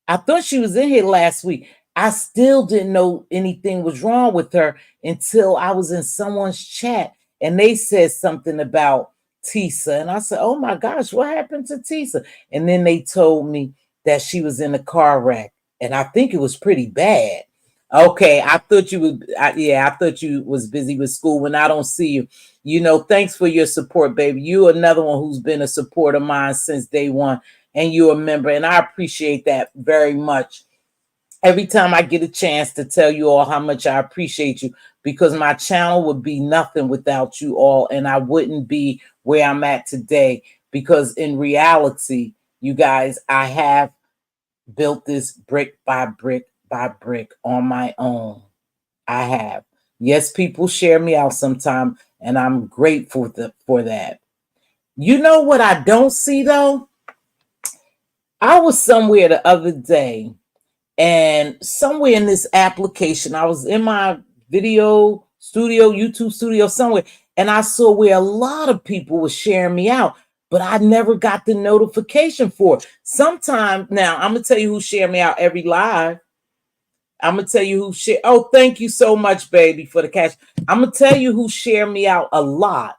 I thought she was in here last week. I still didn't know anything was wrong with her until I was in someone's chat and they said something about Tisa. And I said, oh my gosh, what happened to Tisa? And then they told me that she was in a car wreck. And I think it was pretty bad. Okay, I thought you would. I thought you was busy with school when I don't see you. You know, thanks for your support, baby. You another one who's been a support of mine since day one, and you're a member, and I appreciate that very much. Every time I get a chance to tell you all how much I appreciate you, because my channel would be nothing without you all, and I wouldn't be where I'm at today. Because in reality, you guys, I have built this brick by brick by brick on my own. I have. Yes, people share me out sometime, and I'm grateful for that. You know what I don't see, though? I was somewhere the other day, and somewhere in this application, I was in my video studio, YouTube studio somewhere, and I saw where a lot of people were sharing me out, but I never got the notification for it. Sometime now, I'm going to tell you who shared me out every live. I'm going to tell you who share. Oh, thank you so much, baby, for the cash. I'm going to tell you who share me out a lot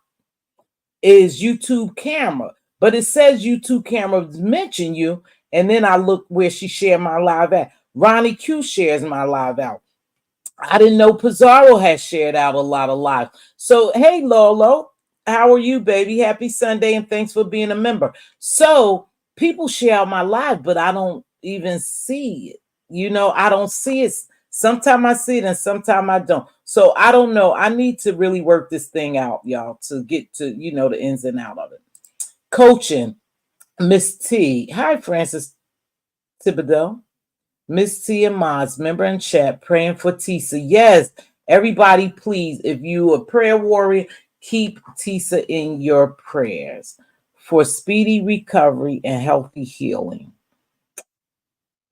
is YouTube Camera. But it says YouTube Camera mention you. And then I look where she shared my live at. Ronnie Q shares my live out. I didn't know Pizarro has shared out a lot of live. So, hey, Lolo, how are you, baby? Happy Sunday, and thanks for being a member. So, people share out my live, but I don't even see it. You know, I don't see it. Sometimes I see it and sometimes I don't. So, I don't know. I need to really work this thing out, y'all, to get to, you know, the ins and out of it. Coaching, Miss T. Hi, Francis Thibodeau. Miss T and Mods, member in chat, praying for Tisa. Yes, everybody, please, if you a prayer warrior, keep Tisa in your prayers for speedy recovery and healthy healing.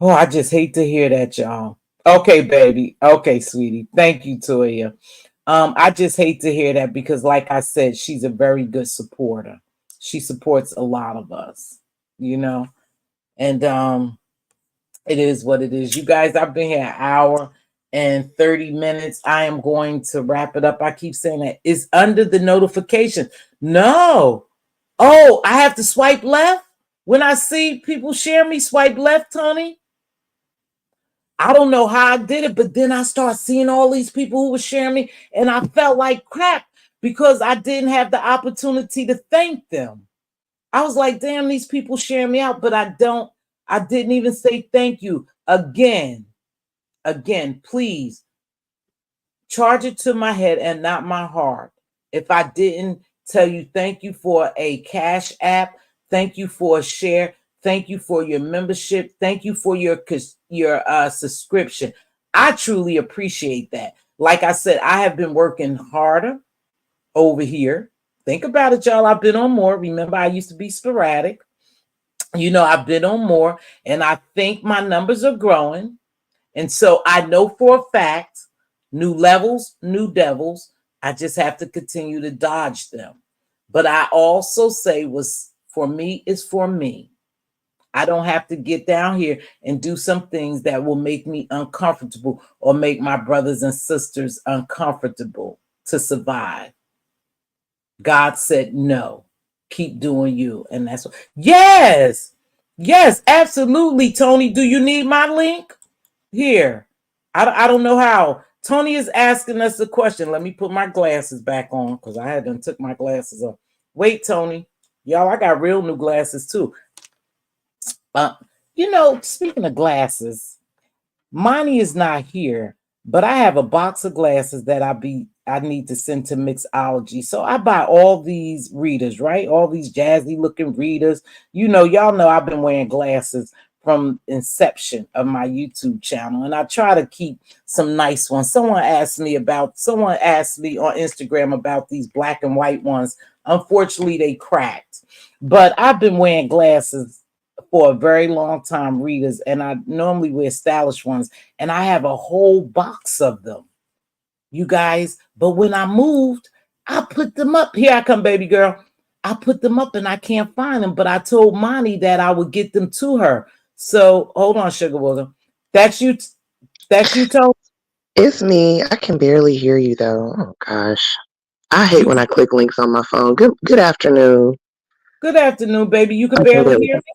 Oh, I just hate to hear that, y'all. Okay, baby. Okay, sweetie. Thank you, Toya. I just hate to hear that because, like I said, she's a very good supporter. She supports a lot of us, you know, and it is what it is. You guys, I've been here an hour and 30 minutes. I am going to wrap it up. I keep saying that. It's under the notification. No. Oh, I have to swipe left? When I see people share me, swipe left, Tony? I don't know how I did it, but then I started seeing all these people who were sharing me, and I felt like crap because I didn't have the opportunity to thank them. I was like, damn, these people sharing me out, but I didn't even say thank you. Again, please charge it to my head and not my heart. If I didn't tell you thank you for a cash app, thank you for a share, thank you for your membership, thank you for your subscription. I truly appreciate that. Like I said, I have been working harder over here. Think about it, y'all. I've been on more. Remember, I used to be sporadic. I've been on more, and I think my numbers are growing. And so I know for a fact, new levels, new devils. I just have to continue to dodge them. But I also say what's for me is for me. I don't have to get down here and do some things that will make me uncomfortable or make my brothers and sisters uncomfortable to survive. God said, no, keep doing you. And that's what, yes, absolutely. Tony, do you need my link? Here. I don't know how. Tony is asking us a question. Let me put my glasses back on because I had done took my glasses off. Wait, Tony. Y'all, I got real new glasses too. Speaking of glasses, Monty is not here, but I have a box of glasses that I need to send to Mixology. So I buy all these readers, right? All these jazzy looking readers. Y'all know I've been wearing glasses from inception of my YouTube channel, and I try to keep some nice ones. Someone asked me on Instagram about these black and white ones. Unfortunately, they cracked, but I've been wearing glasses for a very long time, readers, and I normally wear stylish ones, and I have a whole box of them, you guys. But when I moved, I put them up. Here I come, baby girl. I put them up and I can't find them, but I told Monty that I would get them to her. So hold on, Sugar William. That's you. That's you, Tony. It's me. I can barely hear you though. Oh gosh. I hate You. when I click links on my phone. Good afternoon. Good afternoon, baby. You can Okay, barely there we hear go. me.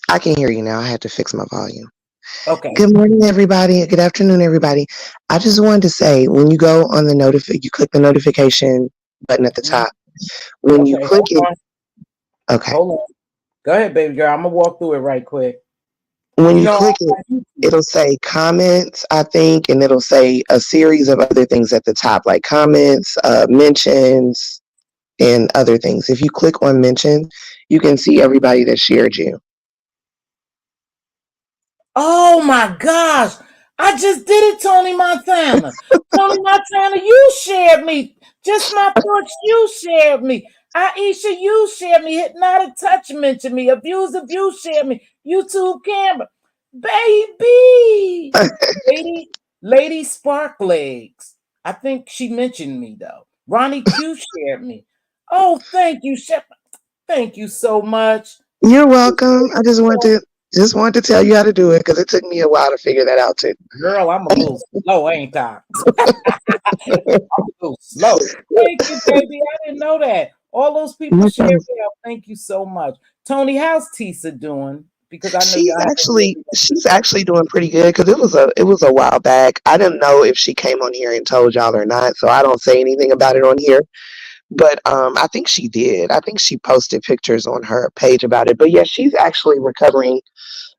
I can hear you now. I had to fix my volume. Okay. Good morning, everybody. Good afternoon, everybody. I just wanted to say when you go on you click the notification button at the top. When you Okay. click Hold it, on. okay. Hold on. Go ahead, baby girl. I'm gonna walk through it right quick. When You you know, click it, it'll say comments, I think, and it'll say a series of other things at the top, like comments, mentions, and other things. If you click on mention, you can see everybody that shared you. oh my gosh. I just did it, Tony Montana. Tony Montana, you shared me. Just my thoughts, you shared me. Aisha, you shared me. Hypnotic Touch mentioned me. Abuse, shared me. YouTube camera. Baby. Lady Sparklegs. I think she mentioned me though. Ronnie Q shared me. Oh, thank you, Shep. Thank you so much. You're welcome. I just wanted to tell you how to do it because it took me a while to figure that out too. Girl, I'm a little slow, ain't I? I'm a little slow. Thank you, baby. I didn't know that. All those people share Okay. me out. Thank you so much. Tony, how's Tisa doing? Because I know She's y'all haven't actually really. she's actually doing pretty good because it was a while back. I didn't know if she came on here and told y'all or not, so I don't say anything about it on here. But I think she did. I think she posted pictures on her page about it. But yeah, she's actually recovering.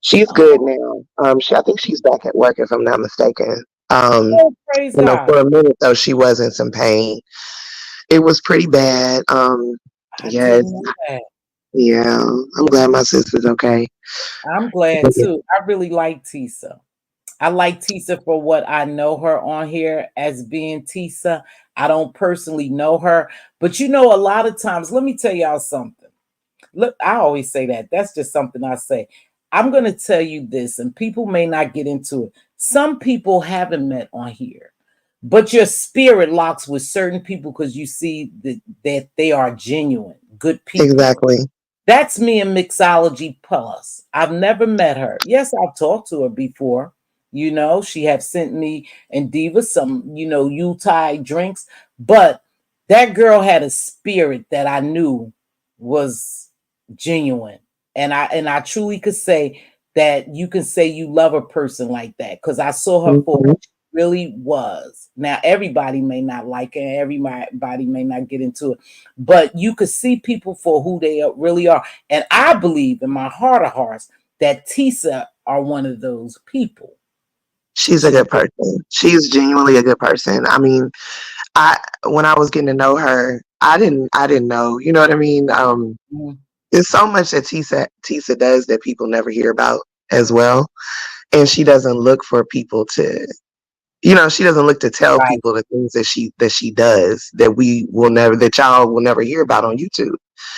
She's good Oh, now. I think she's back at work if I'm not mistaken. oh, praise God. For a minute though, she was in some pain. It was pretty bad. I Yes, didn't know that. yeah. I'm glad my sister's okay. I'm glad too. I really like Tisa. I like Tisa for what I know her on here as being Tisa. I don't personally know her, but a lot of times, let me tell y'all something. Look, I always say that. That's just something I say. I'm going to tell you this, and people may not get into it. Some people haven't met on here, but your spirit locks with certain people because you see that they are genuine, good people. Exactly. That's me and Mixology Plus. I've never met her. Yes, I've talked to her before. She have sent me and Diva some, Utah drinks, but that girl had a spirit that I knew was genuine. And I truly could say that you can say you love a person like that, because I saw her for Mm-hmm. what she really was. Now everybody may not like it, everybody may not get into it, but you could see people for who they really are. And I believe in my heart of hearts that Tisa are one of those people. She's a She, good person. She's genuinely a good person. I mean, I when I was getting to know her, I didn't know. You know what I mean? There's so much that Tisa does that people never hear about as well, and she doesn't look for people to. She doesn't look to tell right. people the things that she does that y'all will never hear about on YouTube.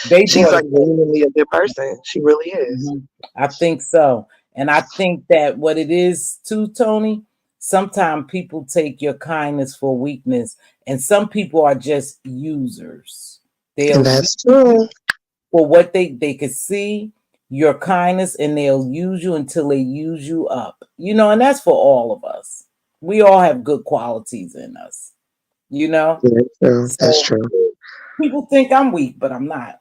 They She's brought like it. genuinely a good person. She really is. Mhm. I think so. And I think that what it is too, Tony, sometimes people take your kindness for weakness, and some people are just users. And They'll use that's true. for what they can see your kindness, and they'll use you until they use you up. And that's for all of us. We all have good qualities in us, you know? Yeah, true. That's So true. people think I'm weak, but I'm not.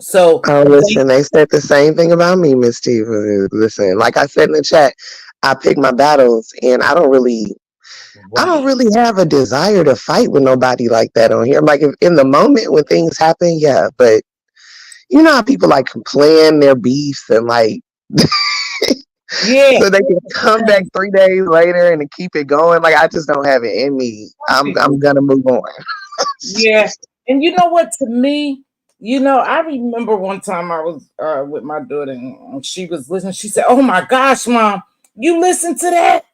So Oh, listen, they said the same thing about me, Miss Steve. Listen, like I said in the chat, I pick my battles, and I don't right. really have a desire to fight with nobody like that on here. Like, if, in the moment when things happen, yeah, but you know how people like can plan their beefs and like Yeah. so they can come back 3 days later and keep it going. Like, I just don't have it in me. Some I'm people. gonna move on. Yeah. And you know what? To me, I remember one time I was with my daughter, and she was listening. She said, "Oh my gosh, mom, you listen to that?"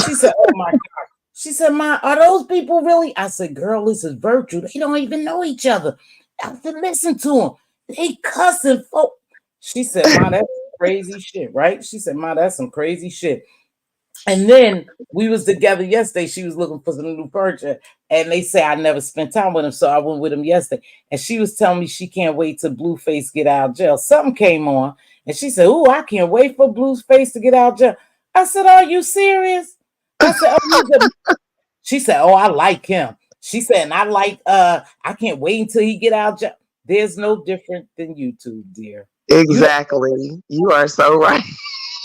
She said, "Oh my God." She said, "Mom, are those people really?" I said, "Girl, this is virtue. They don't even know each other." I said, "Listen to them. They cussing folk." She said, "Ma, that's crazy shit, right?" She said, "Ma, that's some crazy shit." And then we was together yesterday. She was looking for some new furniture, and they say I never spent time with him, so I went with him yesterday. And she was telling me she can't wait till Blueface get out of jail. Something came on, and she said, "Ooh, I can't wait for Blueface to get out of jail." I said, "Are you serious?" I said, "Oh, she said, "Oh, I like him." She said, "And I like I can't wait until he get out of jail." There's no different than YouTube, dear. You don't Exactly. You are so right.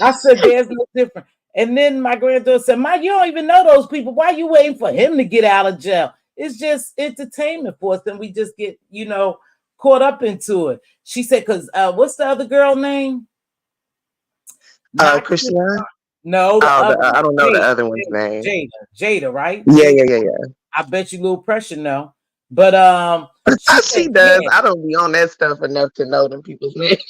I said, "There's no difference." And then my granddaughter said, "Ma, you don't even know those people. Why are you waiting for him to get out of jail?" It's just entertainment for us, and we just get, caught up into it. She said, "Cause what's the other girl name? Not Chris. Christian. No, the Oh, other one. I don't know the Jada, other one's name. Jada, Jada, right? Yeah, Jada. yeah, yeah, yeah. I bet you little pressure know. But she said, She does. "Yeah." I don't be on that stuff enough to know them people's names.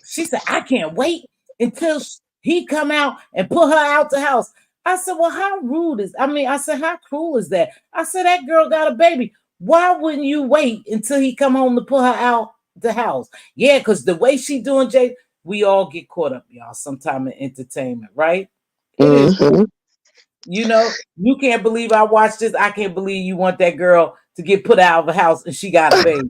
She said, "I can't wait until he come out and put her out the house." I said, "Well, how rude is, I mean, I said, how cruel is that?" I said, "That girl got a baby. Why wouldn't you wait until he come home to put her out the house?" Yeah, because the way she doing, Jay, we all get caught up, y'all, sometime in entertainment, right? It is, Mm-hmm. you can't believe I watched this. I can't believe you want that girl to get put out of the house and she got a baby.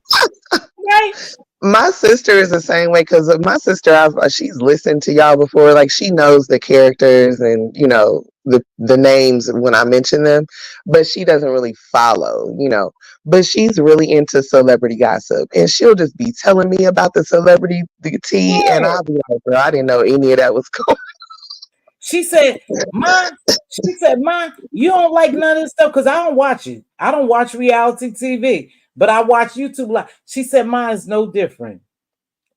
Right? My sister is the same way because my sister, she's listened to y'all before. Like, she knows the characters and the names when I mention them, but she doesn't really follow. But she's really into celebrity gossip, and she'll just be telling me about the tea, and Yeah. I'll be like, "Girl, I didn't know any of that was going." She said, "Mom," she said, "Mom, you don't like none of this stuff because I don't watch it. I don't watch reality TV, but I watch YouTube." She said, "Mine is no different."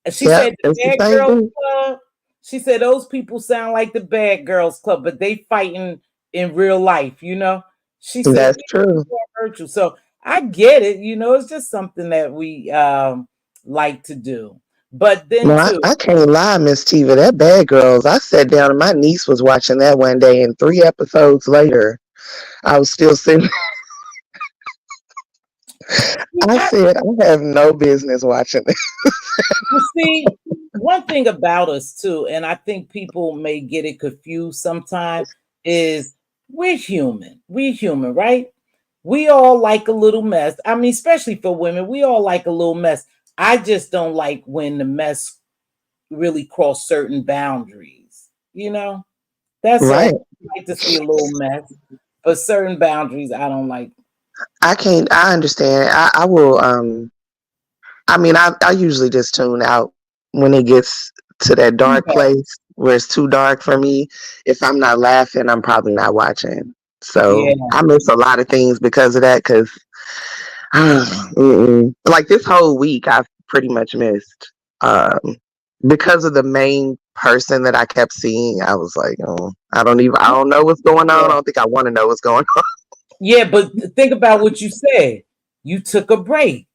And she Yep, said, "The it's the Bad same Girls thing. Club." She said, "Those people sound like the Bad Girls Club, but they fighting in real life." She said, That's "Yeah, true. people are virtual." So I get it. It's just something that we like to do. But then No, too, I can't lie, Miss Tiva. That Bad Girls, I sat down and my niece was watching that one day, and 3 episodes later, I was still sitting. I said, I have no business watching this. you see, one thing about us too, and I think people may get it confused sometimes, is we're human. We're human, right? We all like a little mess. I mean, especially for women, we all like a little mess. I just don't like when the mess really cross certain boundaries. That's all. Right. I like to see a little mess, but certain boundaries I don't like. I can't, I understand. I will, I mean, I usually just tune out when it gets to that dark Yeah, place. where it's too dark for me. If I'm not laughing, I'm probably not watching. So Yeah, I miss a lot of things because of that. Because like this whole week, I've pretty much missed because of the main person that I kept seeing. I was like, oh, I don't know what's going on. I yeah, don't think I want to know what's going on. yeah. But think about what you said. You took a break.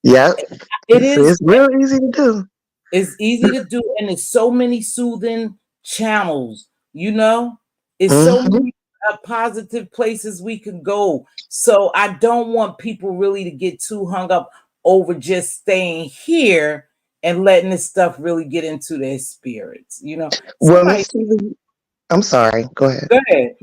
Yep, It is. it's real easy to do. It's easy to do, and there's so many soothing channels. You know, it's so Hmm. many positive places we can go. So I don't want people really to get too hung up over just staying here and letting this stuff really get into their spirits. You know, Well, somebody Miss TV, I'm sorry. Go ahead. go ahead.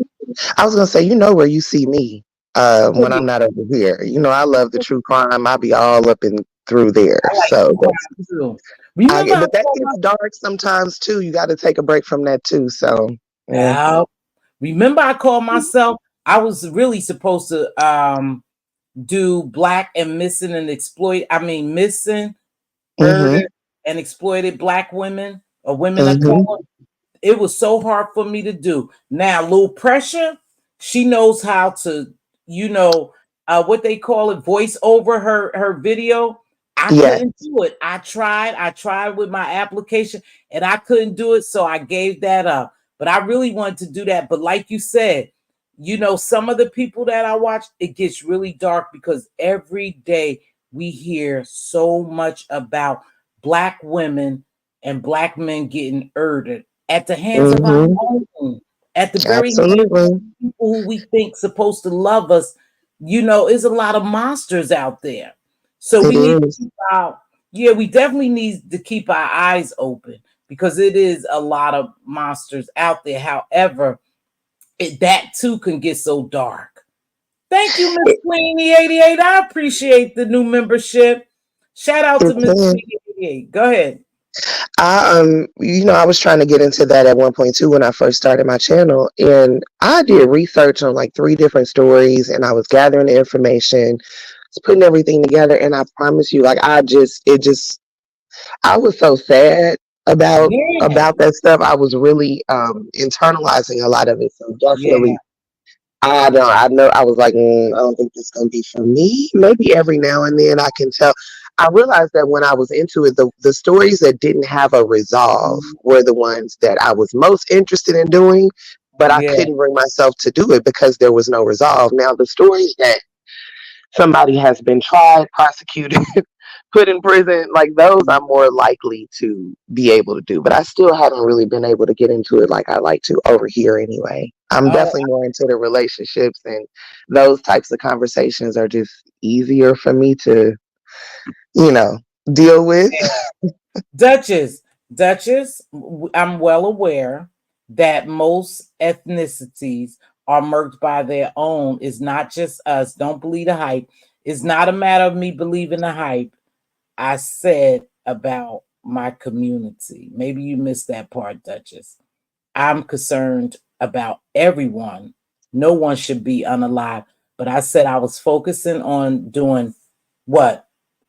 I was gonna say, you know where you see me Oh when yeah, I'm not over here. You know, I love the true crime. I be all up and through there. I like So true that's crime too. Remember, I but that called gets dark sometimes too. You got to take a break from that too. So yeah. myself. Remember, I called myself. I was really supposed to do black and missing and exploit. I mean, missing, Mhm. murdered, and exploited black women or women of Mhm. color. It was so hard for me to do. Now, Lil Pressure, she knows how to, you know, what they call it, voice over her video. I Yeah. couldn't do it. I tried with my application, and I couldn't do it, so I gave that up. But I really wanted to do that. But like you said, some of the people that I watch, it gets really dark because every day we hear so much about black women and black men getting murdered at the hands of our Mhm. own, at the very hands of Absolutely. people who we think supposed to love us. There's a lot of monsters out there. So It we need to is. keep our, yeah, we definitely need to keep our eyes open because it is a lot of monsters out there. However, that too can get so dark. Thank you, Miss It, Queenie 88. I appreciate the new membership. Shout out it to Miss can. Queenie 88. Go ahead. I was trying to get into that at one point too when I first started my channel, and I did research on like three different stories, and I was gathering the information, was putting everything together, and I promise you, like I was so sad Yeah, about that stuff. I was really internalizing a lot of it. So yeah. definitely I know I was like, I don't think this is gonna be for me. Maybe every now and then I can tell. I realized that when I was into it, the stories that didn't have a resolve Mhm. were the ones that I was most interested in doing, but I Yeah. couldn't bring myself to do it because there was no resolve. Now the stories that somebody has been tried, prosecuted, put in prison, like those I'm more likely to be able to do. But I still haven't really been able to get into it like I like to over here anyway. I'm Oh, definitely more into the relationships, and those types of conversations are just easier for me to, you know, deal with. Duchess, Duchess, I'm well aware that most ethnicities are marked by their own. It's not just us. Don't believe the hype. It's not a matter of me believing the hype. I said about my community. Maybe you missed that part, Duchess. I'm concerned about everyone. No one should be unalive. But I said I was focusing on doing what?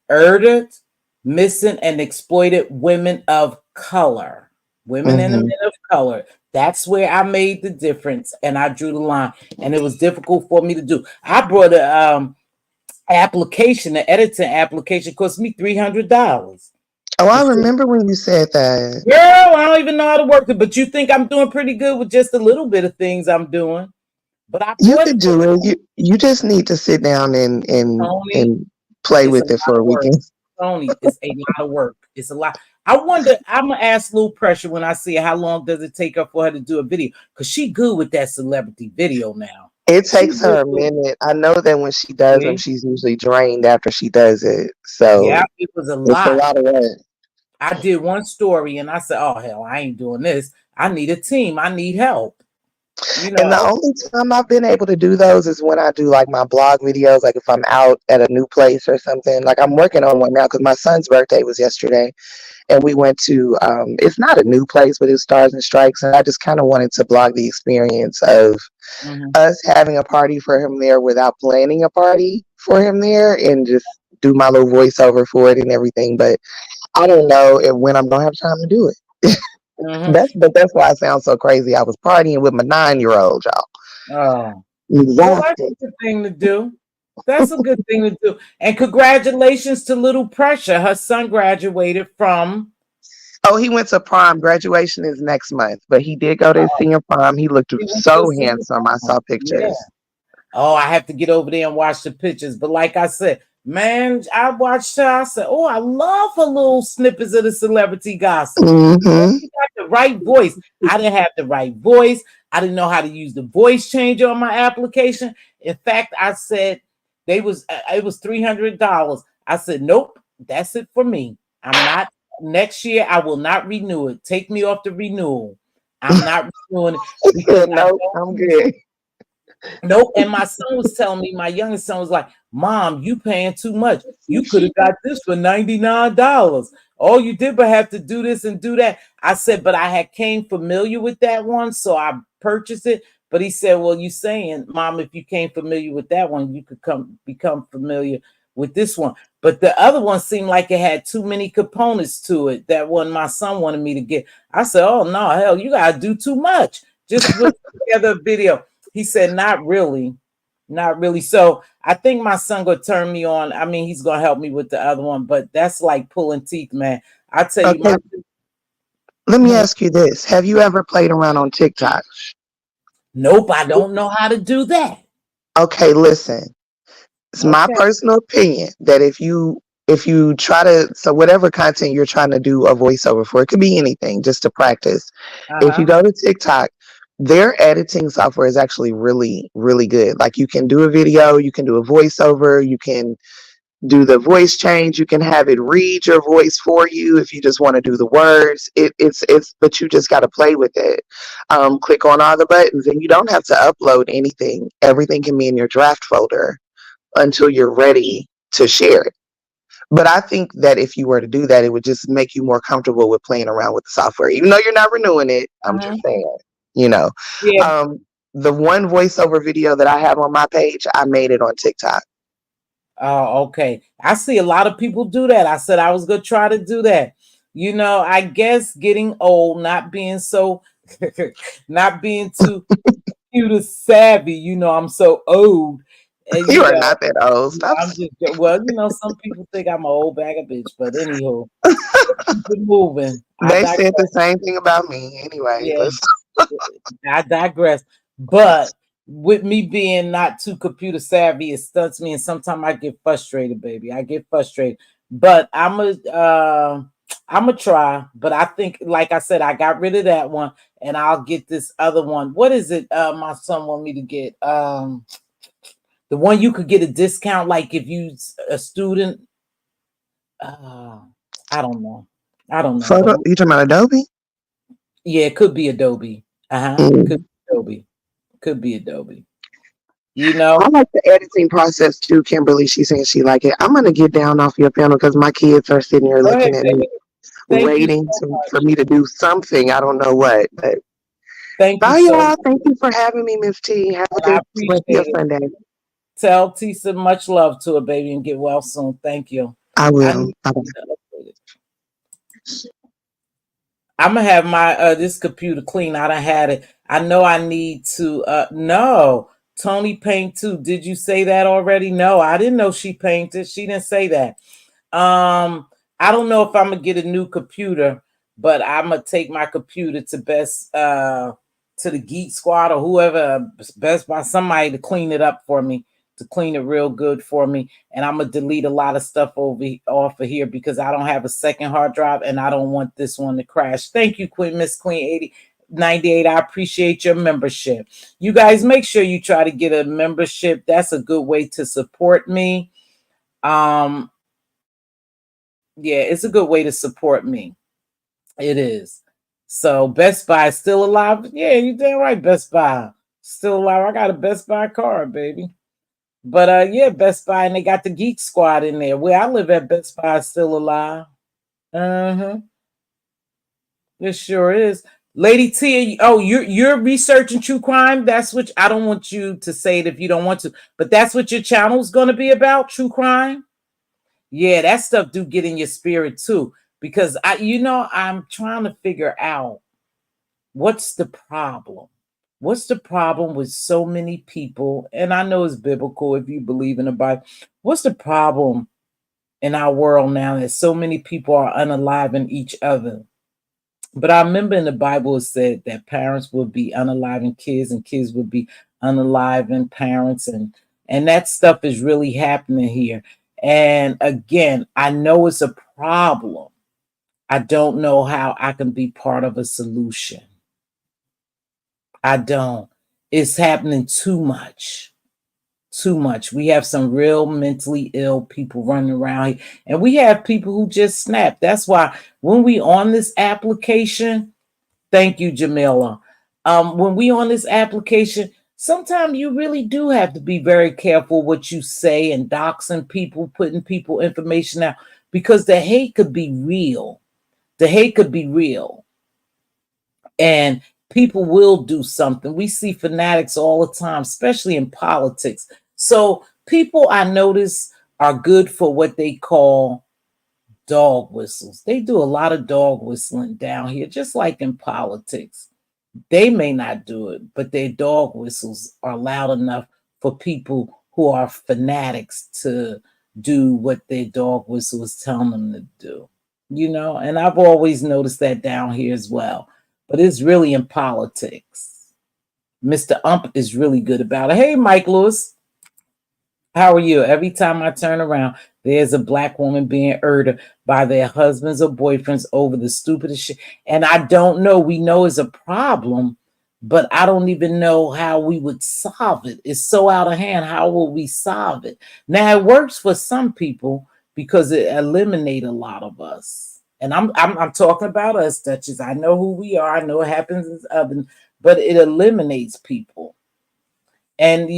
Murdered, missing, and exploited women of color. Women and the Hmm. men of color. That's where I made the difference and I drew the line. And it was difficult for me to do. I brought a application, the editing application cost me $300. Oh, I It's just, remember when you said that. girl, I don't even know how to work it, but you think I'm doing pretty good with just a little bit of things I'm doing. But I You brought it could to do it. You just need to sit down Tony. and play It's a with it lot for a of work. weekend. Tony, it's a lot of work. It's a lot. I wonder, I'm gonna ask Lil Pressure when I see her, how long does it take her for her to do a video? Because she good with that celebrity video now. It She takes her really a good. minute. I know that when she does them, See? she's usually drained after she does it. Yeah, So it was a it's a lot. lot of work. I did one story and I said, oh hell, I ain't doing this. I need a team. I need help. And the only time I've been able to do those is when I do like my blog videos, like if I'm out at a new place or something. Like I'm working on one now because my son's birthday was yesterday, and we went to. It's not a new place, but it's Stars and Strikes, and I just kind of wanted to blog the experience of Mhm. us having a party for him there without planning a party for him there, and just do my little voiceover for it and everything. But I don't know when I'm gonna have time to do it. That's why I sound so crazy. I was partying with my 9-year-old, y'all. Oh, well, that's Exhausted. a good thing to do. That's a good thing to do. And congratulations to Little Pressure. Her son graduated from. Oh, he went to prom. Graduation is next month, but he did go to his senior prom. He looked He went to so senior handsome. I prom. saw Yeah. pictures. Oh, I have to get over there and watch the pictures. But like I said, man, I watched her. I said, oh, I love her little snippets of the celebrity gossip. Mm-hmm. She got the right voice. I didn't have the right voice. I didn't know how to use the voice changer on my application. In fact, I said it was $300. I said, nope, that's it for me. I'm not next year. I will not renew it. Take me off the renewal. I'm not renewing it because I No, don't I'm use it. good. Nope. And my son was telling me, my youngest son was like, Mom, you paying too much. You could have got this for $99. All you did but have to do this and do that. I said, but I had came familiar with that one, so I purchased it. But he said, well, you saying, Mom, if you came familiar with that one, you could become familiar with this one. But the other one seemed like it had too many components to it. That one my son wanted me to get. I said, oh no, hell, you gotta do too much. Just put together a video. He said, not really. Not really. So I think my son gonna turn me on. I mean, he's gonna help me with the other one, but that's like pulling teeth, man. I tell you, Okay, let me ask you this. Have you ever played around on TikTok? nope, I don't know how to do that. Okay, listen. It's my Okay. personal opinion that if you try to, so whatever content you're trying to do a voiceover for, it could be anything just to practice. If you Uh-huh. go to TikTok, their editing software is actually really, really good. Like you can do a video, you can do a voiceover, you can do the voice change, you can have it read your voice for you if you just want to do the words. It's but you just got to play with it. Click on all the buttons and you don't have to upload anything. Everything can be in your draft folder until you're ready to share it. But I think that if you were to do that, it would just make you more comfortable with playing around with the software. Even though you're not renewing it, I'm Uh-huh. just saying, you know. Yeah. The one voiceover video that I have on my page, I made it on TikTok. Oh, okay. I see a lot of people do that. I said I was gonna try to do that. You know, I guess getting old, not being so not being too computer savvy, I'm so old. And You are not that old. Stop. I'm just well, some people think I'm an old bag of bitch, but anywho, keep it moving. I They said the digress. same thing about me. Anyway, Yeah, let's. I digress. But with me being not too computer savvy, it stunts me, and sometimes I get frustrated, baby. I get frustrated. But I'm a try. But I think, like I said, I got rid of that one, and I'll get this other one. What is it? My son want me to get the one you could get a discount, like if you a student. Uh, I don't know. I don't know. But Photo. You talking about Adobe? yeah, it could be Adobe. It could Mm. be Adobe. Could be Adobe. I like the editing process too, Kimberly. She's saying she like it. I'm gonna get down off your panel because my kids are sitting here Go ahead, looking at me, baby. Thank you waiting so for much. me to do something. I don't know what. But Thank you bye, so much. y'all. Thank you for having me, Miss T. Have a I good rest appreciate of your it. Sunday. Tell Tisa much love to her, baby, and get well soon. Thank you. I I will. need Bye-bye. to update it. I'm gonna have my this computer clean. I done had it. I know I need to no. Tony paint too. Did you say that already? No, I didn't know she painted. She didn't say that. I don't know if I'm gonna get a new computer, but I'm gonna take my computer to to the Geek Squad or whoever Best Buy, somebody to clean it up for me, to clean it real good for me, and I'm gonna delete a lot of stuff off of here because I don't have a second hard drive and I don't want this one to crash. Thank you, Queen Miss Queen 8098. I appreciate your membership. You guys make sure you try to get a membership. That's a good way to support me. Um, yeah, it's a good way to support me. It is. So Best Buy is still alive. Yeah, you damn right. Best Buy still alive. I got a Best Buy card, baby. But yeah, Best Buy, and they got the Geek Squad in there. Where I live at, Best Buy is still alive. Uh-huh. It sure is. Lady T, oh, you're researching true crime. That's what I don't want you to say it if you don't want to, but that's what your channel's gonna be about, true crime. Yeah, that stuff do get in your spirit too. Because I'm trying to figure out. What's the problem? What's the problem with so many people? And I know it's biblical if you believe in the Bible. What's the problem in our world now that so many people are unaliving each other? But I remember in the Bible it said that parents would be unaliving kids and kids would be unaliving parents, and that stuff is really happening here. And again, I know it's a problem. I don't know how I can be part of a solution. I don't. It's happening too much. Too much. We have some real mentally ill people running around here, and we have people who just snap. That's why when we on this application, thank you, Jamila. When we on this application, sometimes you really do have to be very careful what you say and doxing people, putting people information out, because the hate could be real. The hate could be real. And people will do something. We see fanatics all the time, especially in politics. So people I notice are good for what they call dog whistles. They do a lot of dog whistling down here, just like in politics. They may not do it, but their dog whistles are loud enough for people who are fanatics to do what their dog whistle is telling them to do. And I've always noticed that down here as well. But it's really in politics. Mr. Ump is really good about it. Hey, Mike Lewis. How are you? Every time I turn around, there's a black woman being murdered by their husbands or boyfriends over the stupidest shit. And I don't know. We know it's a problem, but I don't even know how we would solve it. It's so out of hand. How will we solve it? Now it works for some people because it eliminates a lot of us. And I'm talking about us, Duchess. I know who we are. I know it happens in others, but it eliminates people. And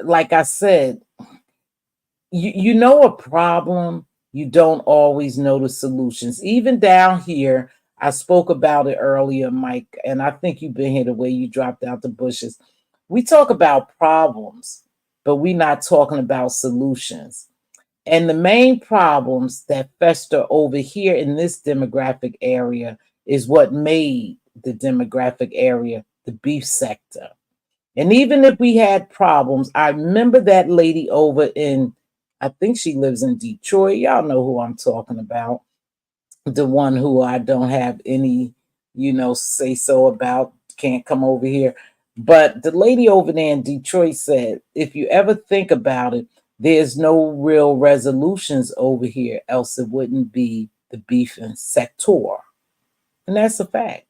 like I said, you know a problem, you don't always know the solutions. Even down here, I spoke about it earlier, Mike, and I think you've been here the way you dropped out the bushes. We talk about problems, but we're not talking about solutions. And the main problems that fester over here in this demographic area is what made the demographic area the beef sector. And even if we had problems, I remember that lady over in, I think she lives in Detroit. Y'all know who I'm talking about. The one who I don't have any, say so about, can't come over here. But the lady over there in Detroit said, if you ever think about it, there's no real resolutions over here, else it wouldn't be the beefing sector. And that's a fact.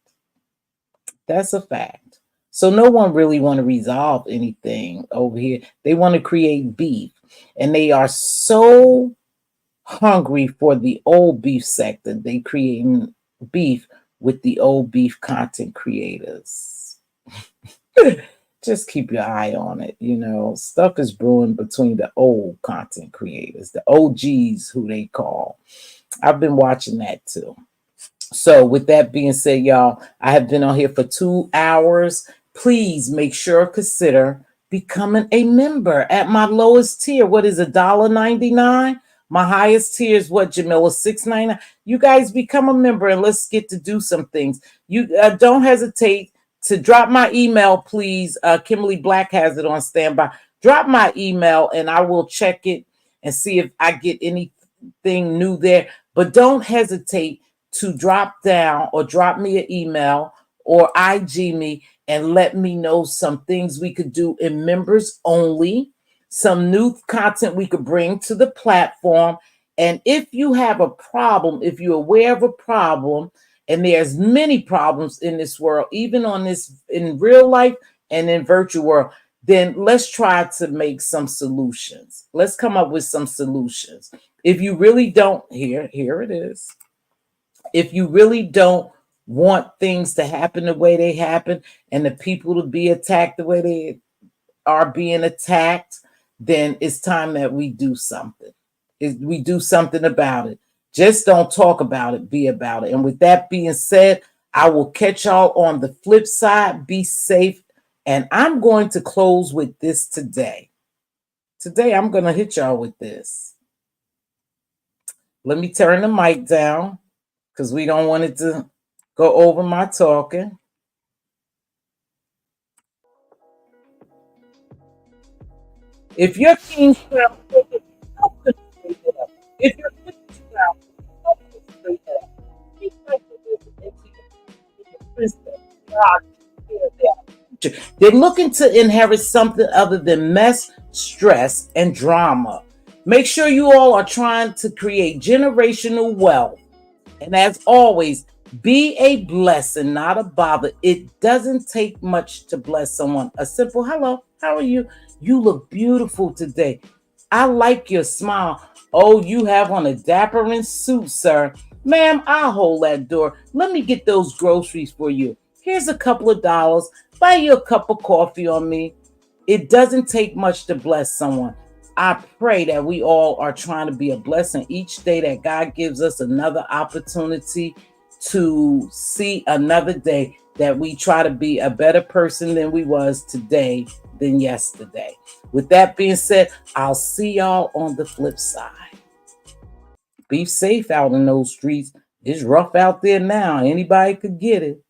That's a fact. So no one really want to resolve anything over here. They want to create beef. And they are so hungry for the old beef sector. They creating beef with the old beef content creators. Just keep your eye on it. Stuff is brewing between the old content creators, the OGs, who they call. I've been watching that too. So, with that being said, y'all, I have been on here for 2 hours. Please make sure consider becoming a member at my lowest tier. What is $1.99? My highest tier is what, Jamila? $6.99. You guys become a member and let's get to do some things. You don't hesitate to drop my email, please. Kimberly Black has it on standby. Drop my email and I will check it and see if I get anything new there. But don't hesitate to drop down or drop me an email or IG me and let me know some things we could do in members only, some new content we could bring to the platform. And if you have a problem, if you're aware of a problem, and there's many problems in this world, even on this in real life and in virtual world, then let's try to make some solutions. Let's come up with some solutions. If you really don't, here it is. If you really don't want things to happen the way they happen and the people to be attacked the way they are being attacked, then it's time that we do something. We do something about it. Just don't talk about it, be about it. And with that being said, I will catch y'all on the flip side. Be safe. And I'm going to close with this today. Today, I'm going to hit y'all with this. Let me turn the mic down because we don't want it to go over my talking. If your king crown crooked, help him straighten it up. If your king crown crooked, help him straighten it up. Speak like the river into your princess. God, they're looking to inherit something other than mess, stress, and drama. Make sure you all are trying to create generational wealth. And as always, be a blessing, not a bother. It doesn't take much to bless someone. A simple hello, how are you? You look beautiful today. I like your smile. Oh, you have on a dapper suit, sir. Ma'am, I'll hold that door. Let me get those groceries for you. Here's a couple of dollars. Buy you a cup of coffee on me. It doesn't take much to bless someone. I pray that we all are trying to be a blessing each day, that God gives us another opportunity to see another day, that we try to be a better person than we was today than yesterday. With that being said, I'll see y'all on the flip side. Be safe out in those streets. It's rough out there now. Anybody could get it.